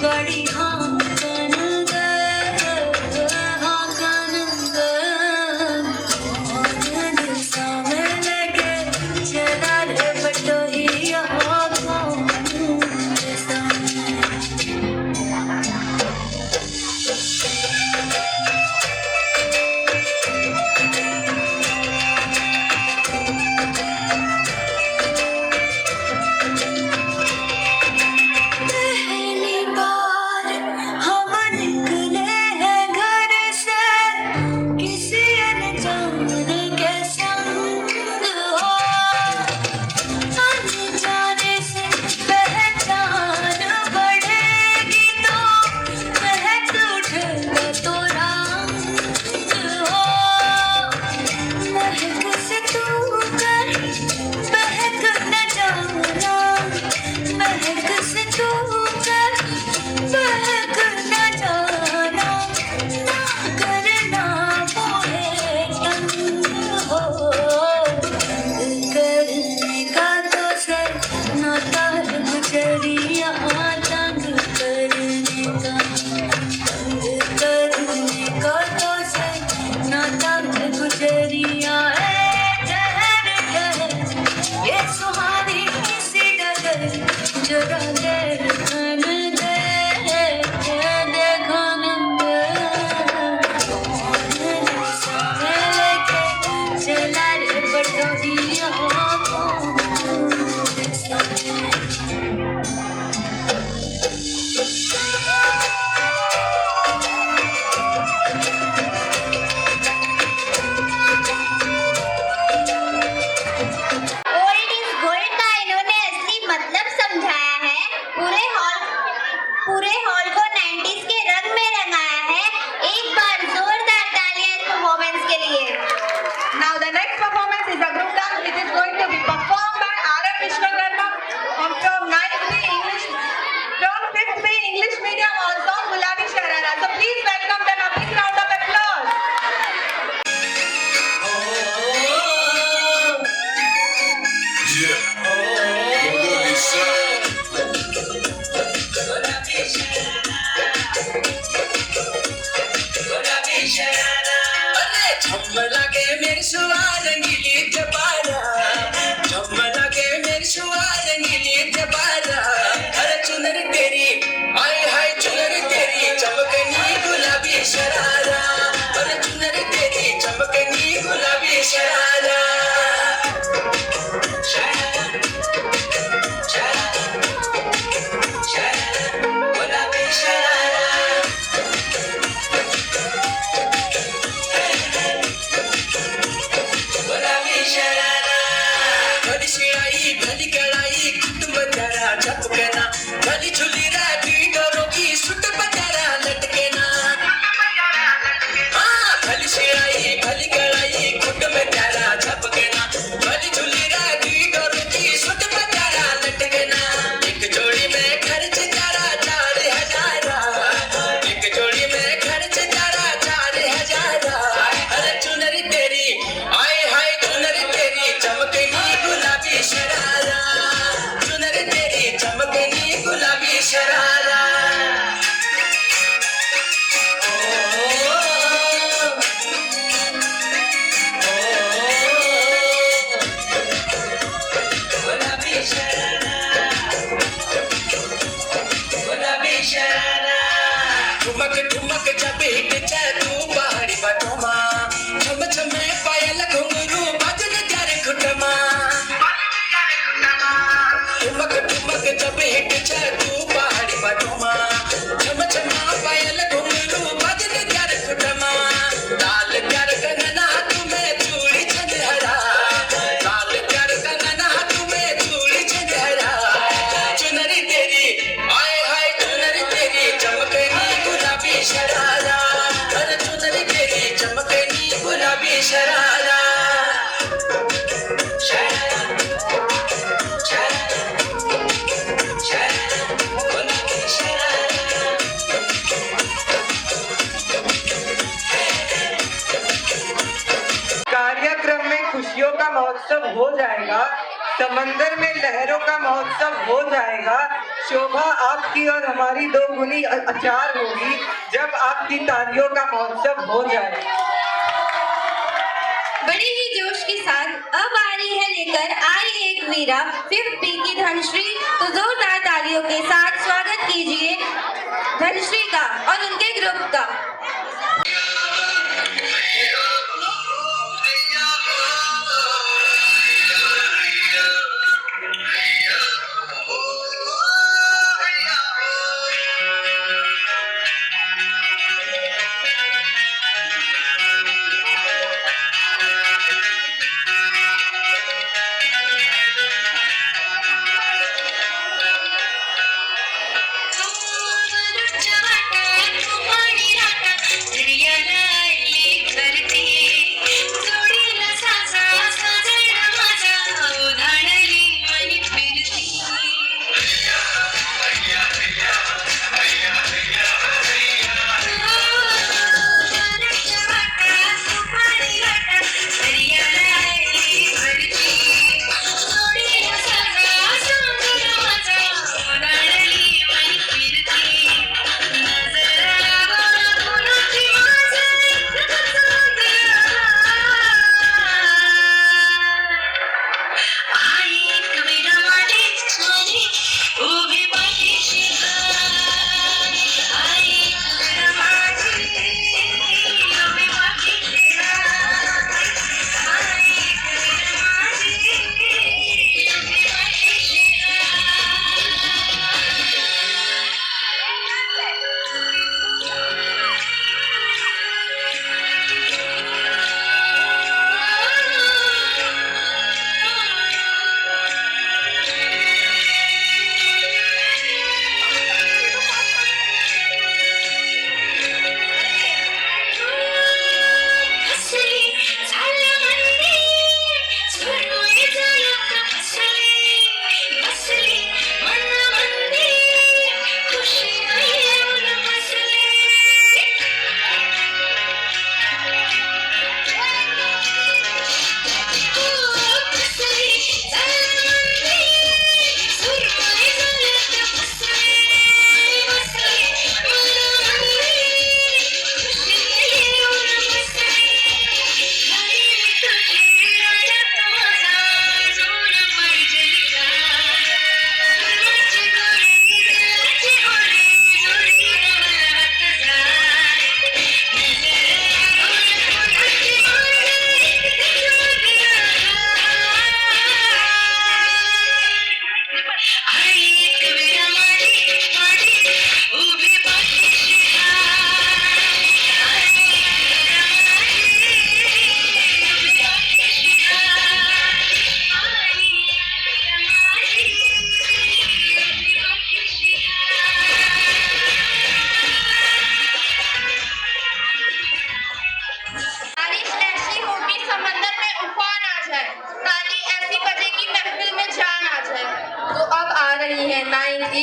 बड़ी हाँ कनंदे हाँ कनंदे दिल सामे लेके चला रे बटोहिया पहली बार हम निकले हैं घर से किसी अनजाने के संग हो अनजाने से पहचान बढ़ेगी तो महक उठेगा तो रंग हो महक से तू कर महक न जाना महक से तू कर महक न जाना ना करना मोहे तंग हो करने का तो सर ना तार गुजरिया तंग करने का तो सर ना तार गुजरिया ठहर ठहर ये सुहानी सी डगर जरा देर खन दे खन दे सामने लेके चला रे बटोहिया ओल्ड इज गोल्ड का इन्होंने असली मतलब समझाया है। पूरे हॉल को 90s के रंग में रंगाया है। एक बार जोरदार तालियां इस परफॉर्मेंस के लिए। Now the next performance is a group dance which is going to be performed by R.M. Vishwakarma from 9th B English medium on song Gulabi Sharara. So please welcome them a big round of applause. झम्मला के मेरे सुवार रंगीली जबारा झम्मला के मेरे सुवार रंगीली जबारा अरे चुनर तेरी आय हाय चुनर तेरी चमकनी गुलाबी शरारा अरे चुनर तेरी चमकनी गुलाबी शरारा शरारा शरारा शरारा गुलाबी शरारा गुलाबी शरारा भली शिराई भली कड़ाई कुटुंब जरा झपकना भली झुली राती डोरों की सुट बजारा लटकेना हाँ भली शिराई भली कड़ाई कुटुंब जरा झपकना भली झुली राती डोरों की सुट बजारा लटकेना एक जोड़ी में खर्च जरा 4000 एक जोड़ी में खर्च जरा 4000 अरे चुनरी तेरी आय हाय चुनरी तेरी चमकनी गुलाबी शरारा चुनरी तेरी चमकनी गुलाबी शरारा गुलाबी शरारा गुलाबी शरारा ठुमक ठुमक जब हिट जाए तू पहाड़ी बटोमा छम छमे पायल घुंघरू बजन जारे खुटमा ठुमक ठुमक जब हिट जाए तू पहाड़ी बटोमा छम छमा पायल घुंघरू बजन जारे खुटमा लाल प्यार कंगना तुम्हें चूड़ी छंदहरा लाल प्यार कंगना तुम्हें चूड़ी छंदहरा चुनरी तेरी आय हाय चुनरी तेरी चमकनी गुलाबी शरारा अरे चुनरी तेरी चमकनी गुलाबी शरारा शरारा शरारा शरारा गुलाबी शरारा कार्यक्रम में खुशियों का महोत्सव हो जाएगा, समंदर में लहरों का महोत्सव हो जाएगा, शोभा आपकी और हमारी दो गुनी अचार होगी जब आपकी तालियों का महोत्सव हो जाए। बड़े ही जोश के साथ अब आ रही है लेकर आई एक वीरा 5B की धनश्री। तो जोरदार तालियों के साथ स्वागत कीजिए धनश्री का और उनके ग्रुप का।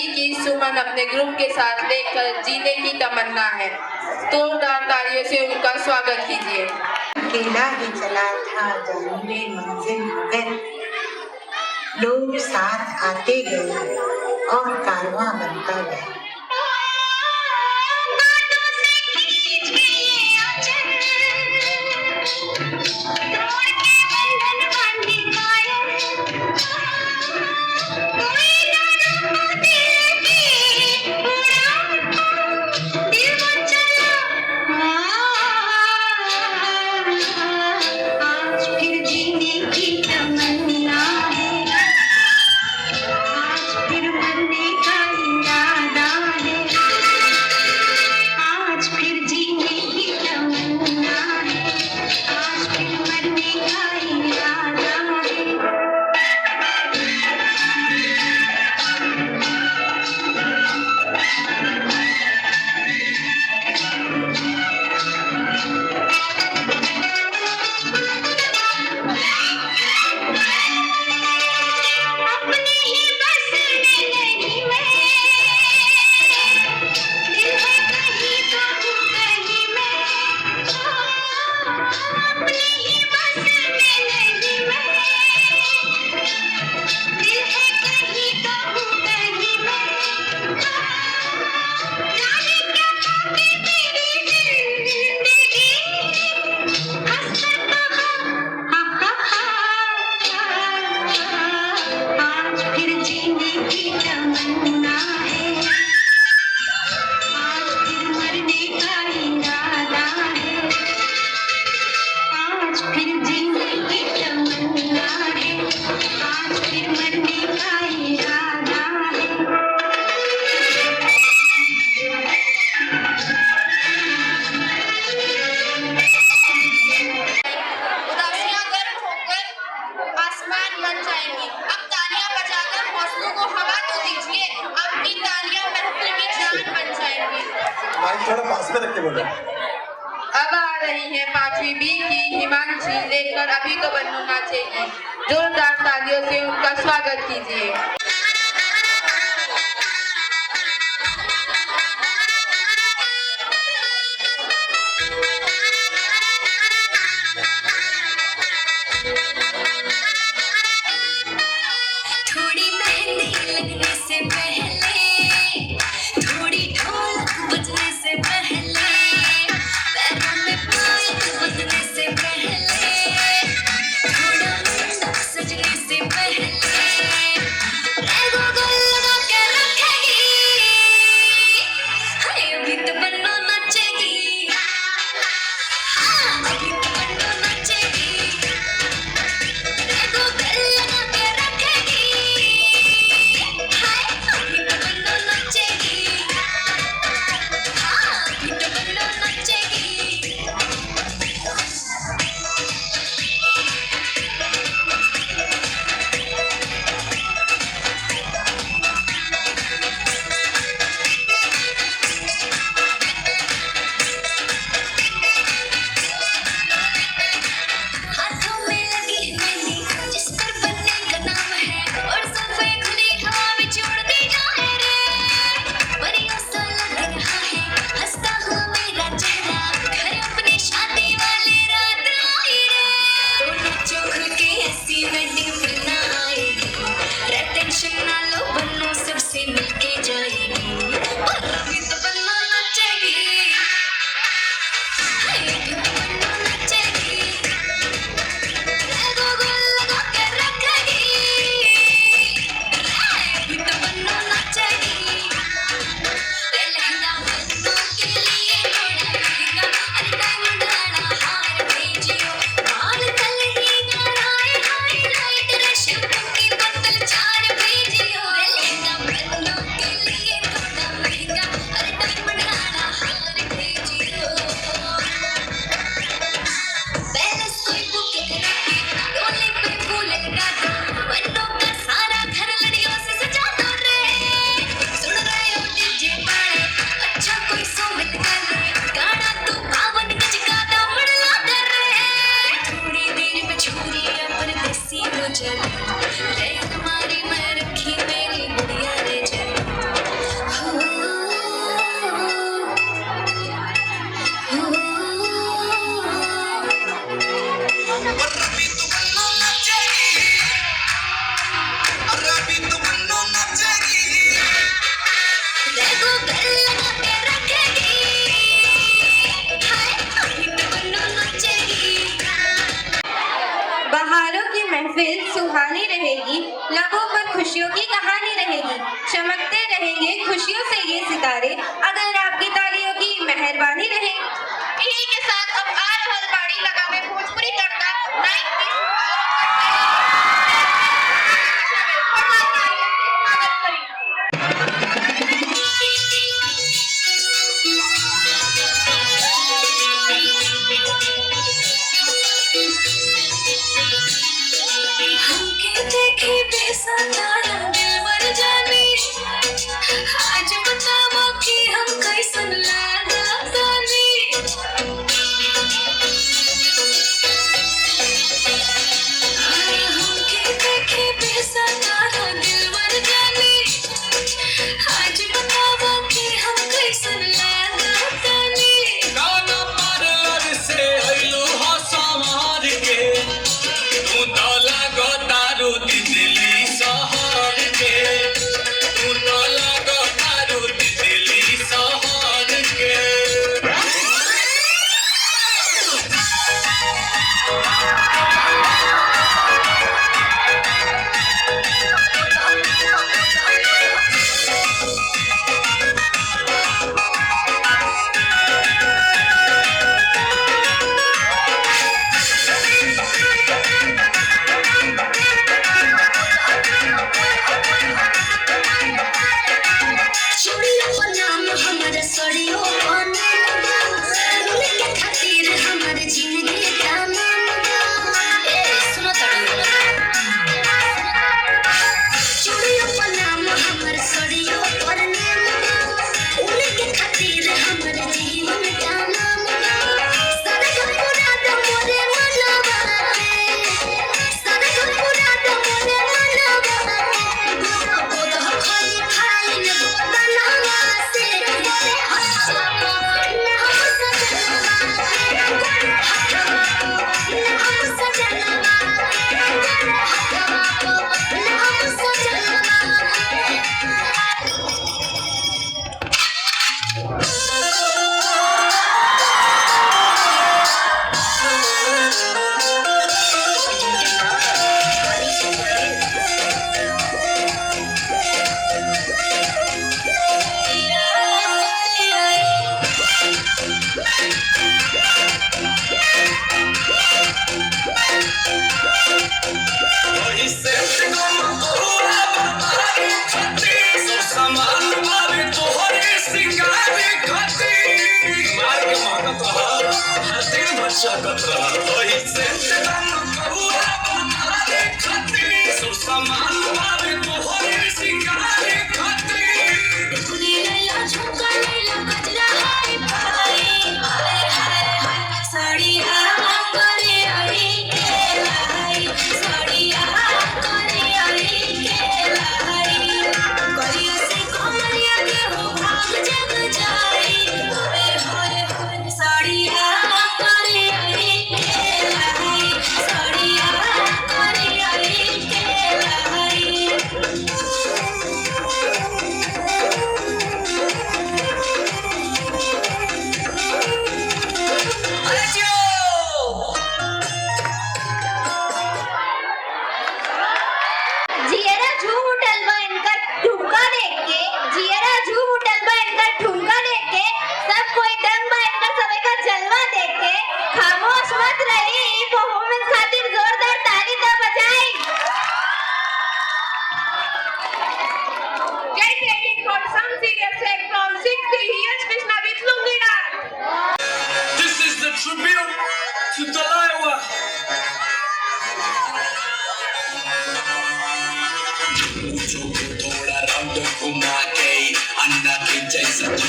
की सुमन अपने ग्रुप के साथ लेकर जीने की तमन्ना है। जोरदार तालियों से उनका स्वागत कीजिए। अकेला ही चला था जाने मंजिल मगर लोग साथ आते गए और कारवां बनता गया। फिर मरने का इरादा माइक थोड़ा पास में रख के बोलो। अब आ रही है 5वीं बी की हिमांशी, लेकर अभी तो बन्नू नाचेगी। जोरदार तालियों से उनका स्वागत कीजिए। थोड़ी मेहंदी लगने से पहले, थोड़ी ढोलक बजने से पहले, पैरों में पायल बजने से पहले, थोड़ा मंडप सजने से पहले, गोगल लगा के रखेगी, हाय अभी तो बन्नू नाचेगी, हाँ अभी तो बन्नू नाचेगी, गोगल लगा के रखेगी, हाय अभी तो बन्नू नाचेगी, हाँ अभी तो बन्नू नाचेगी। हाथों में लगी मेहंदी जिस पर बनने का नाम है, और जुल्फें खुली हवा में छोड़ती जाए रे, परियों सा लग रहा है हंसता हुआ मेरा चेहरा, घर अपनी शादी वाली रात आई रे, तो नाचो खुल के ऐसी वेडिंग फिर ना आएगी, रे टेंशन ना लो बन्नू सबसे मिलके जाएगी, और अभी तो बन्नू नाचेगी, हाय अभी तो बन्नू नाचेगी, गोगल लगा के रखेगी, अभी तो बन्नू नाचेगी, लहंगा बन्नू के लिए थोड़ा महंगा, अरे डायमंड वाला हार भेजियो, बाल कल ही गराए हाईलाइट, रेशम की बोतल 4 भेजियो, लहंगा बन्नू के लिए थोड़ा महंगा, अरे डायमंड वाला हार भेजियो। पैलेस कोई बुके रखी, डोले पे फूल लगा दो, बन्नू का सारा घर लड़ियों से सजा दो रे, सुन रहे हो डीजे वाले, अच्छा कोई सॉन्ग लगा ले, गाना तो 52 गज का दामन लाता रे, थोड़ी देर में छोरी परदेसी हो चली, रे हमारी मैं रखी मेरी गुड़िया रे चली, और अभी तो बन्नू नाचेगी, और अभी तो बन्नू नाचेगी। गोगल लगा के रखेगी, हाय अभी तो बन्नू नाचेगी। बहारों की महफिल सुहानी रहेगी, लबों पर खुशियों की कहानी रहेगी, चमकते रहेंगे खुशियों से ये सितारे, अगर आपकी तालियों की मेहरबानी रहे। इन्हीं के साथ अब आ रहल बाड़ी लगावे भोजपुरी तड़का 9 पीस स्वागत करी। हमके देखे बेसहारा दिल मर जाने, आज बताओ कि हम कैसन लागतानी, हमके देखे बेसहारा दिल मर जाने, आज बताओ कि हम कैसन लागतानी, गाना पार्लर से अइलू हो संवार के, तू तो लगो तारू दिल्ली शहर के, तू तो लगो तारू दिल्ली शहर के। चूड़ियों का नाम हमारा सड़ियों बने लगा, उनके खातिर हमारे जिंदगी का नाम लगा, ए सुनो चूड़ियों का नाम हमारा सड़ियों बने लगा, उनके खातिर हमारे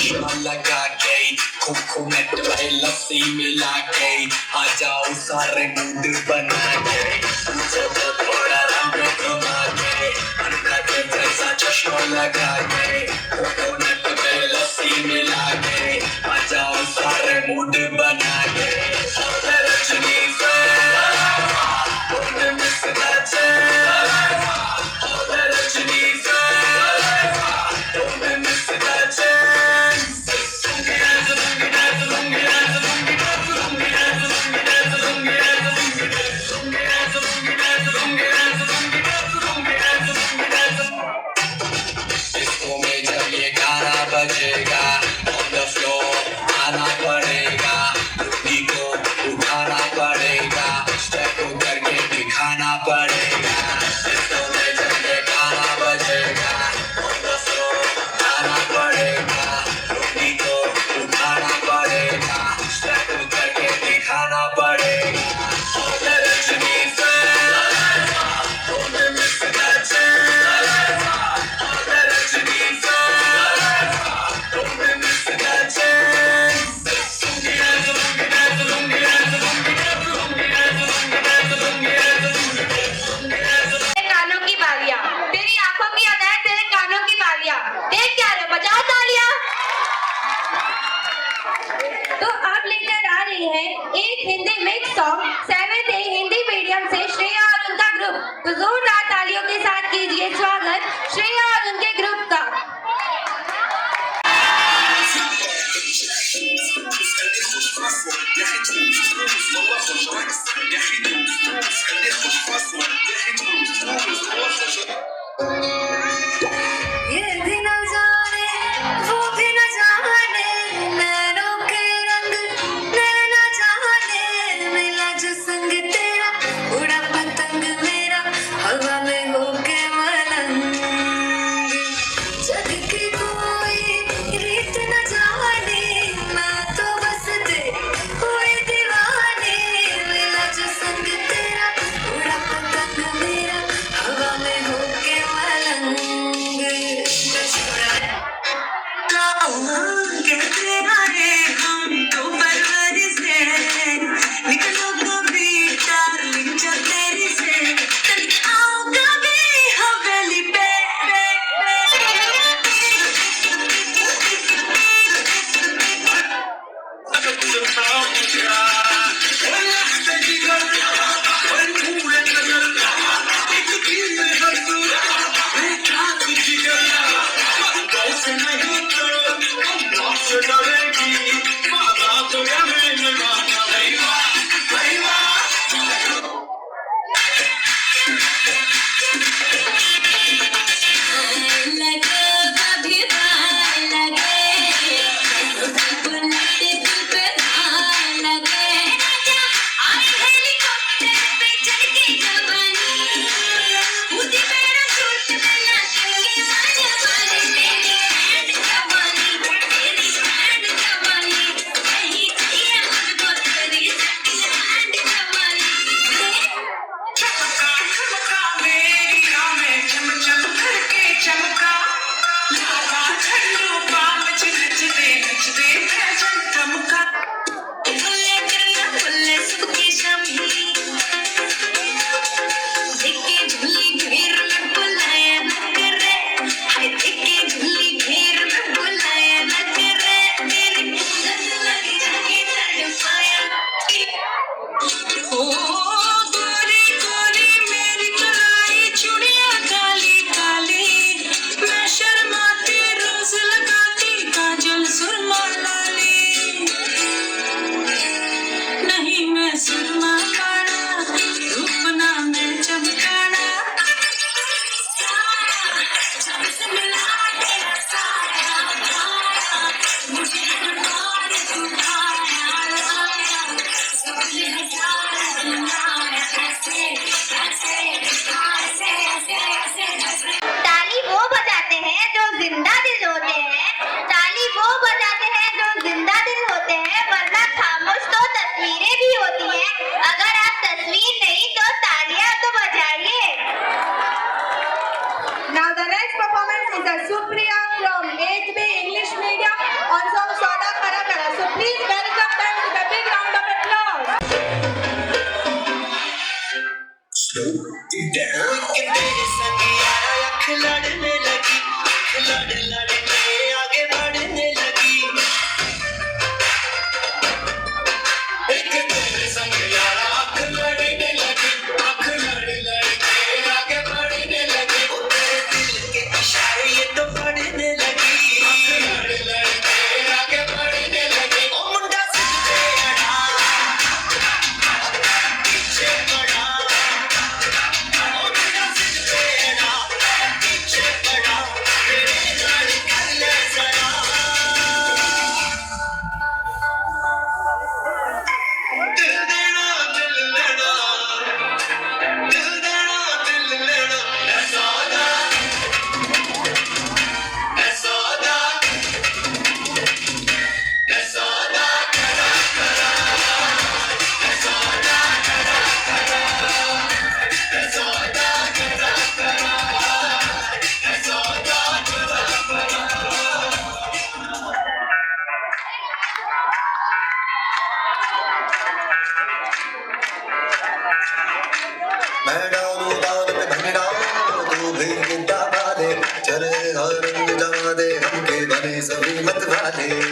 चश्मा लगा गई कोकोनट में लस्सी मिला गई आ जाओ सारे मूड बना गए जब थोड़ा रंग घुमा गए अन्ना के जैसा चश्मा लगा गए कोकोनट में लस्सी मिला गए आ जाओ सारे मूड बना गए रजनी से मिस रजनी से मिस इसको में जब ये गाना बजेगा on the floor आना पड़ेगा लुंगी को उठाना पड़ेगा स्टेप करके दिखाना पड़ेगा इसको में जब ये गाना बजेगा on the floor आना पड़ेगा लुंगी को उठाना पड़ेगा स्टेप करके दिखाना पड़ेगा रजनी से मिस कानों की बालियां तेरी आंखों की अदा है तेरे कानों की बालियां देख क्या रे बजाओ तालियां। तो आप लेकर आ रही है एक Hindi mix song 7th A Hindi medium से श्रेया और उनका ग्रुप। तो जोरदार तालियों के साथ कीजिए स्वागत श्रेया और उनके ग्रुप का। ये भी न जाने वो भी न जाने नैनों के रंग नैना जाने मिला जो संग तेरा उड़ा पतंग मेरा हवा में होके मलंग जग की कोई रीत न जाने मैं तो बस तेरी कोई दीवानी मिला जो संग तेरा उड़ा पतंग मेरा हवा में होके मलंग कहते आए हम तो परवरिश से निकलो कभी डार्लिंग जो तेरी से आओ कभी हवेली पे नहीं तो मन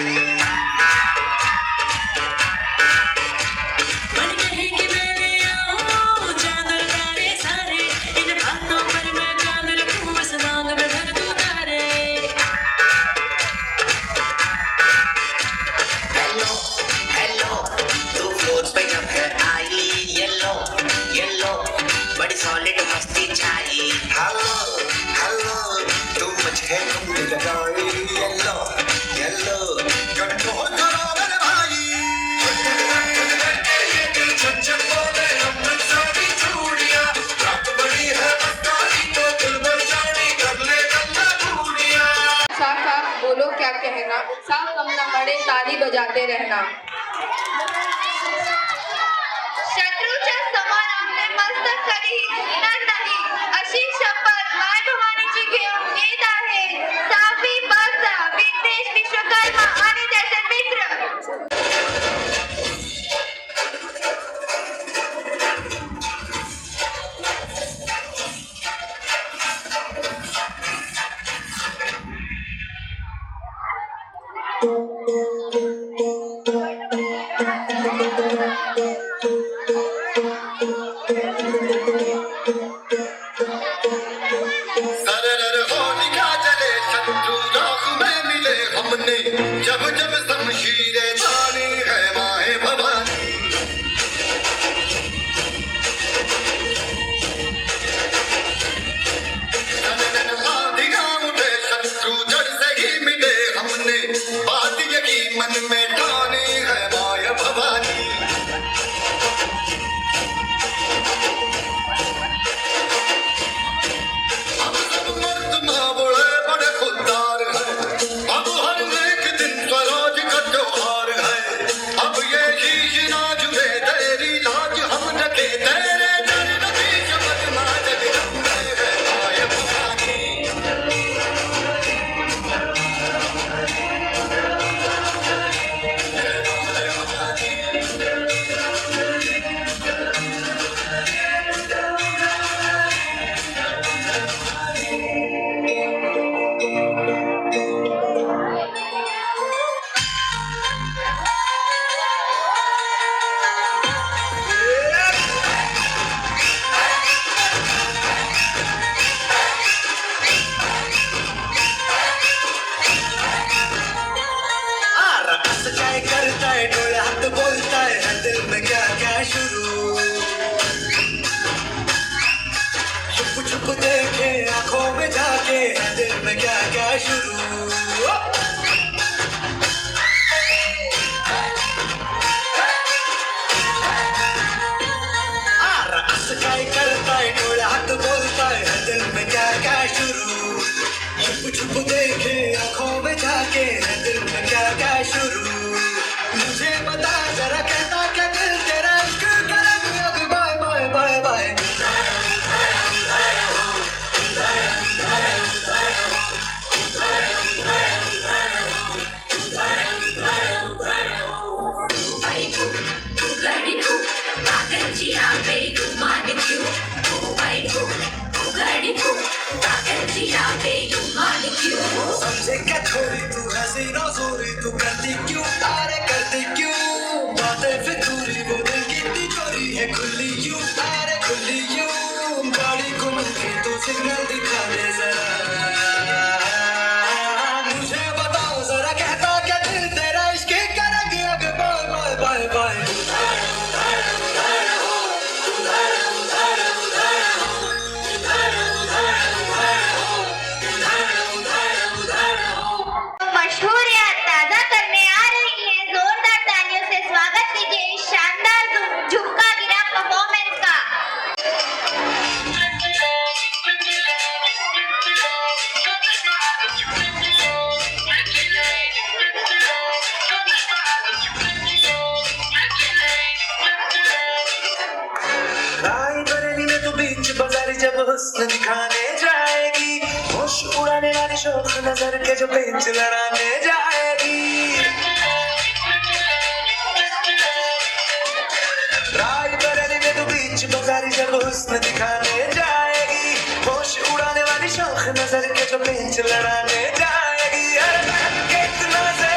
कहे कि मैं ले आऊं चांद और तारे सारे, इन बातों पर मैं चांद रखूं बस मांग में भर दूं तारे। हेलो हेलो तू फ्लोर पे जब घर आई, येलो येलो बड़ी सॉलिड मस्ती छाई। हेलो हेलो तू मुझे घूमने लगाई, येलो येलो कंट्रोल करो मेरे भाई। साफ साफ बोलो क्या कहना, साफ कम न पड़े ताली बजाते रहना। शत्रूच्या समोर आपले मस्तक कधीही झुकणार नाही अशी शपथ माय भवानीची घेऊन येत आहे साफी बाचा विघ्नेश विश्वकर्मा आणि त्याचे मित्र। सरर होलिका जले शत्रु राख में मिले हमने, जब जब शमशीरें तानी है माए भवानी। नन आधियां उठे शत्रु जड़ से ही मिले हमने, बात यही मन में ठानी है माए भवानी। अब सब मर्द मावड़े बड़े खुददार हैं, अब हर एक दिन स्वराज का त्योहार है। अब ये शीश ना झुके तेरी लाज हम रखे, तेरे डर नबी शपथ ना जगदम्बे है माय भवानी। रस क्या करता है डोले हाथ बोलता है दिल में क्या क्या शुरू। छुप छुप देखे आंखों में जाके दिल में क्या क्या शुरू। रस क्या करता है डोले हाथ बोलता है दिल में क्या क्या शुरू। छुप छुप देखे आंखों में जाके दिल में क्या क्या शुरू। मुझे बता जरा कहता क्या दिल तेरा इश्क करेंगे अब बाय बाय बाय बाय। समझे क्या छोरी तू हसीनो जोरी तू करती क्यों तारे करती क्यों बातें फितूरी वो दिल की तिजोरी है खुली क्यों तारे खुली क्यों। गाड़ी घुमा के तू सिग्नल दिखा दे जरा, मुझे बताओ जरा कहता क्या दिल तेरा इश्क करेंगे आगे बाय बाय बाय बाय। मशहूर या ताजा करने आ रही है जोरदार तालियों से स्वागत कीजिए इस शानदार झुमका गिरा परफॉर्मेंस का। राय बरेली में तो बीच बाजारी जब हुस्न दिखाने जाएगी, होश उड़ाने वाली शौक नजर के जो पेंच लड़ाने जाएगी। राय बरेली में तो बीच बाजारी जब हुस्न दिखाने जाएगी, होश उड़ाने वाली शौक नजर के जो पेंच लड़ाने जाएगी। अरे कितना से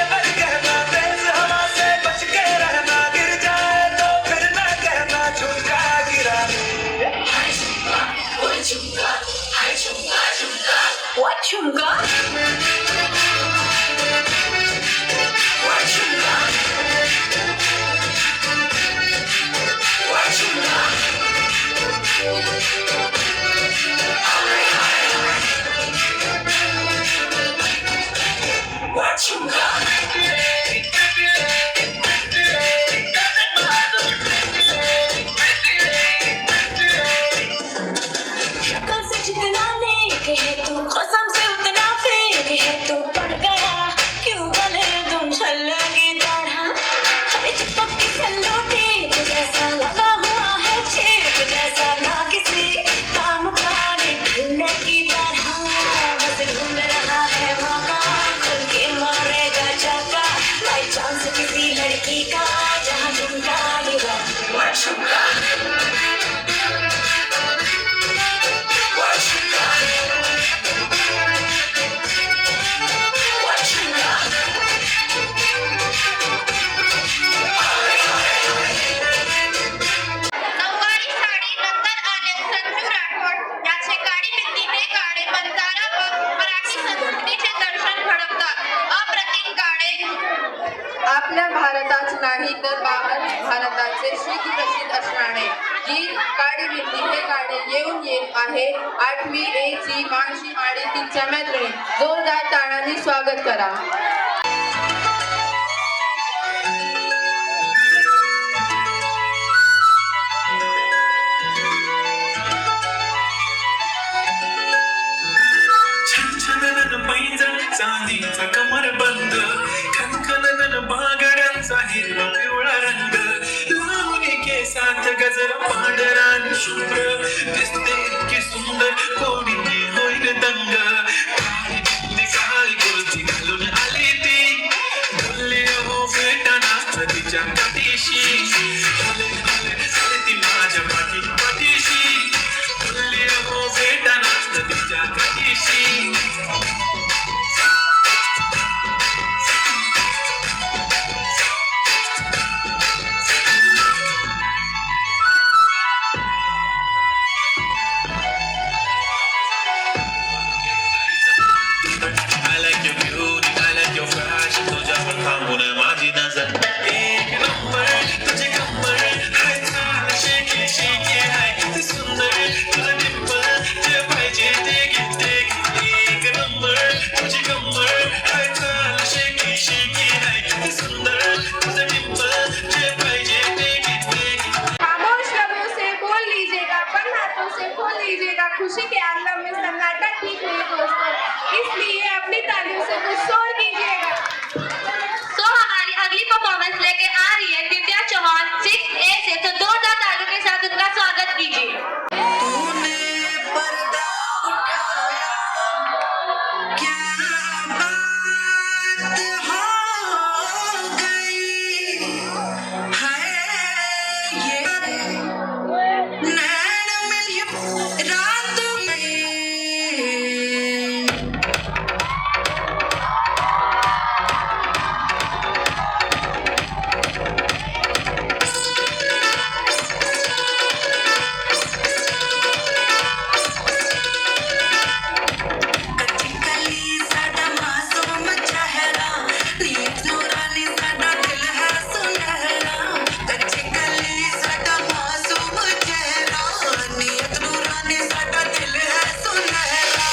आपल्या भारताच नाही तर बाहेर भारताचे शीत प्रसिद्ध असणारे गीत काळी विंदी हे गाणे येऊन येत आहे 8वी A ची मानसी आणि तिच्या मैत्रिणी. जोरदार ताळांनी स्वागत करा. छनछनन पैंजण चांदीचा कमरबंद खनखनन बागड्यांचा हिरवा पिवळा रंग लावून केसात गजरा पांढरा आणि शुभ्र दिसते इतकी सुंदर कोणी होईल दंग काळी कुर्ती घालून आली ती बोलली हो भेटणार तिच्या पाठीशी ती माझ्या पाठीशी बोलली हो भेटणार तिच्या पाठीशी. I like your beauty, I like your fashion. तुझ्यावर थांबून माझी नजर एक नंबर तुझे कंबर हाय चाल शेकी शेकी हाय किती सुंदर तुझं डिंपल जे पाहिजे ते घे एक नंबर तुझी कंबर हाय चाल शेकी शेकी हाय किती सुंदर तुझं डिंपल जे पाहिजे ते घे. खामोश लबों से बोल लीजिएगा, बंद हाथों से खोल लीजिएगा. खुशी के आलम में सन्नाटा ठीक नहीं दोस्तों, इसलिए अपनी तालियों से कुछ शोर कीजिएगा. तो हमारी अगली परफॉर्मेंस लेके आ रही है दिव्या चौहान 6A से. तो जोरदार तालियों के साथ उनका स्वागत कीजिए. तूने पर्दा उठाया क्या बात हो गई है ये नैन मिली रात में. कच्ची कली साडा मासूम चेहरा नीत नूरानी साडा दिल है सुनहरा. कच्ची कली साडा मासूम चेहरा नीत नूरानी साडा दिल है सुनहरा.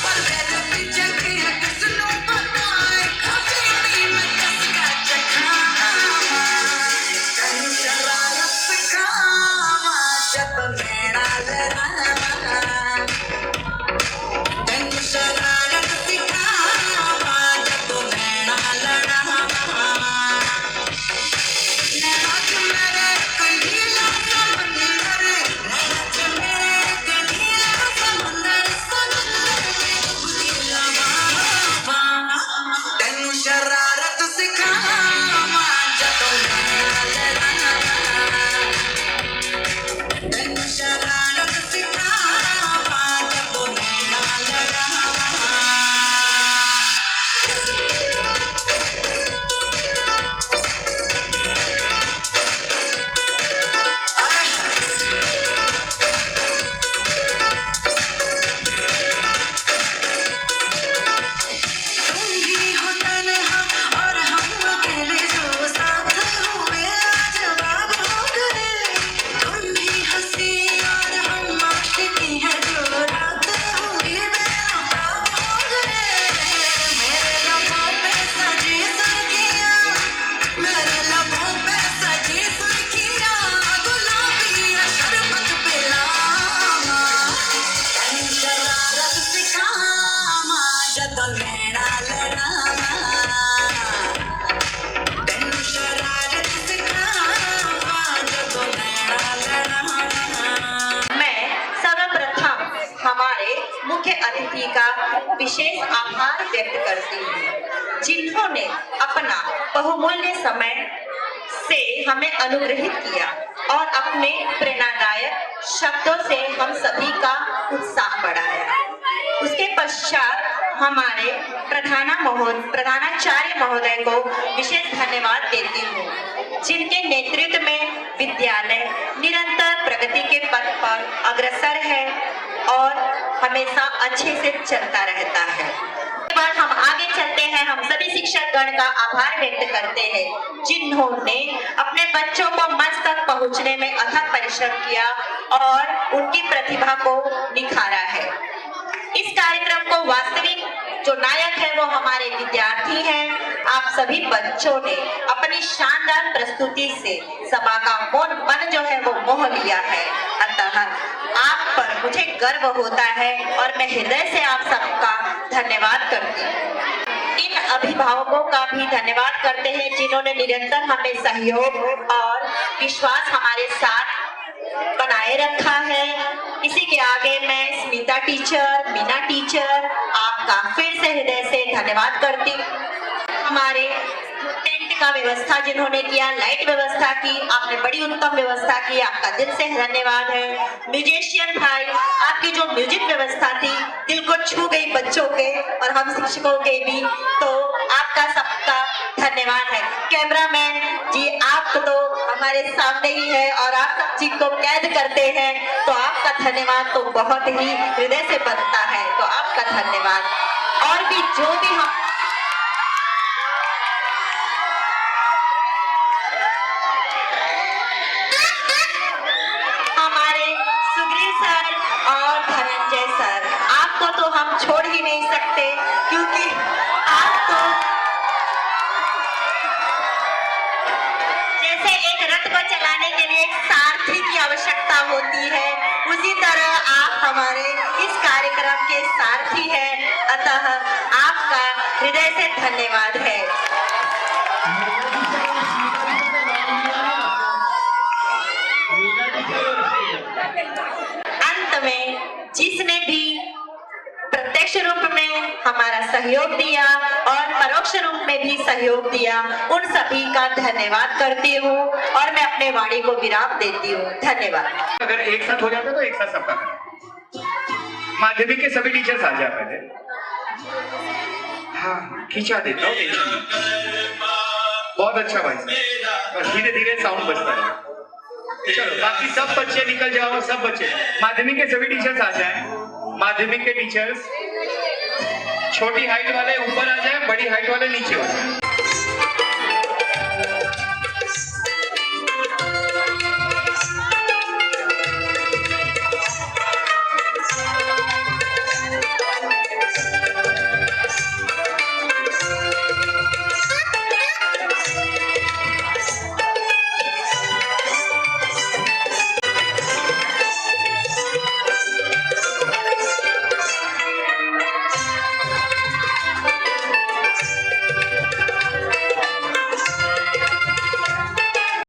पर मेरे पीछे की है किसनों पता अभी मैं कसका चखावा कहीं शरारत सिखावा जब मेरा लड़ावा कहीं शरारत सिखावा जब मेरा लड़ावा. नाच मेरे कलीला समंदर नाच मेरे कलीला समंदर कलीला बाबा तेनू शरारत सिखावा जब मेरा लड़ावा तेनू शरारत सिखावा जब मेरा लड़ावा. तुम भी हो तन्हा और हम अकेले जो साथ हुए आज बाब हो गए. तुम भी हंसी और हम आशिकी हैं जो रात हुई बेनकाब हो गए. मेरे लबों पे सजी सुर्खियां मेरे लबों पे सजी सुर्खियां गुलाबी शरबत पिलावा तेनू शरारत सिखावा जब मेरा लड़ावा तेनू शरारत सिखावा जब मेरा लड़ावा. मैं सर्वप्रथम हमारे मुख्य अतिथि का विशेष आभार व्यक्त करती हूँ जिन्होंने अपना बहुमूल्य समय से हमें अनुग्रहित किया और अपने प्रेरणादायक शब्दों से हम सभी का उत्साह बढ़ाया. उसके पश्चात हमारे प्रधानाचार्य महोदय को विशेष धन्यवाद देती हूँ जिनके नेतृत्व में विद्यालय निरंतर प्रगति के पथ पर अग्रसर है और हमेशा अच्छे से चलता रहता है. हम आगे में हम सभी शिक्षक गण का आभार व्यक्त करते हैं जिन्होंने अपने बच्चों को मंच तक पहुंचने में अथक परिश्रम किया और उनकी प्रतिभा को निखारा है। इस कार्यक्रम को वास्तविक जो नायक है वो हमारे विद्यार्थी हैं। आप सभी बच्चों ने अपनी शानदार प्रस्तुति से सभा का मन जो है वो मोह लिया है। अतः आप पर मुझे गर्व होता है और मैं हृदय से आप सबका धन्यवाद करती हूँ। इन अभिभावकों का भी धन्यवाद करते हैं जिन्होंने निरंतर हमें सहयोग और विश्वास हमारे साथ बनाए रखा है। इसी के आगे मैं स्मिता टीचर, मीना टीचर, आपका फिर से हृदय से धन्यवाद करती हूँ। हमारे टेंट का व्यवस्था जिन्होंने किया, लाइट व्यवस्था की, आपने बड़ी उत्तम व्यवस्था की, आपका दिल से धन्यवाद है। म्यूजिशियन भाई, आपकी जो म्यूजिक व्यवस्था थी दिल को छू गई बच्चों के और हम शिक्षकों के भी, तो आपका सबका धन्यवाद है। कैमरामैन जी, आप तो हमारे सामने ही है और आप सब चीज को कैद करते हैं, तो आपका धन्यवाद तो बहुत ही हृदय से बनता है, तो आपका धन्यवाद। और भी जो भी हम हमारे सुग्रीव सर और धनंजय सर, आपको तो हम छोड़ ही नहीं सकते क्योंकि आप तो जैसे एक रथ को चलाने के लिए एक सारथी की आवश्यकता होती है, उसी तरह आप हमारे इस कार्यक्रम के सारथी हैं। अतः आपका हृदय से धन्यवाद है। अंत में जिसने भी प्रत्यक्ष रूप में हमारा सहयोग दिया और परोक्ष रूप में भी सहयोग दिया, उन सभी का धन्यवाद करती हूँ और मैं अपने वाणी को विराम देती हूँ। धन्यवाद। अगर एक साथ हो जाता तो एक साथ सबका करें। माध्यमिक के सभी टीचर्स आ जाए पहले। हाँ, खींचा देता हूँ, टेंशन नहीं। बहुत अच्छा भाई साहब, धीरे धीरे साउंड बजता है। चलो बाकी सब बच्चे निकल जाओ, सब बच्चे। माध्यमिक के सभी टीचर्स आ जाएं। माध्यमिक के टीचर्स छोटी हाइट वाले ऊपर आ जाएं, बड़ी हाइट वाले नीचे हो जाएं।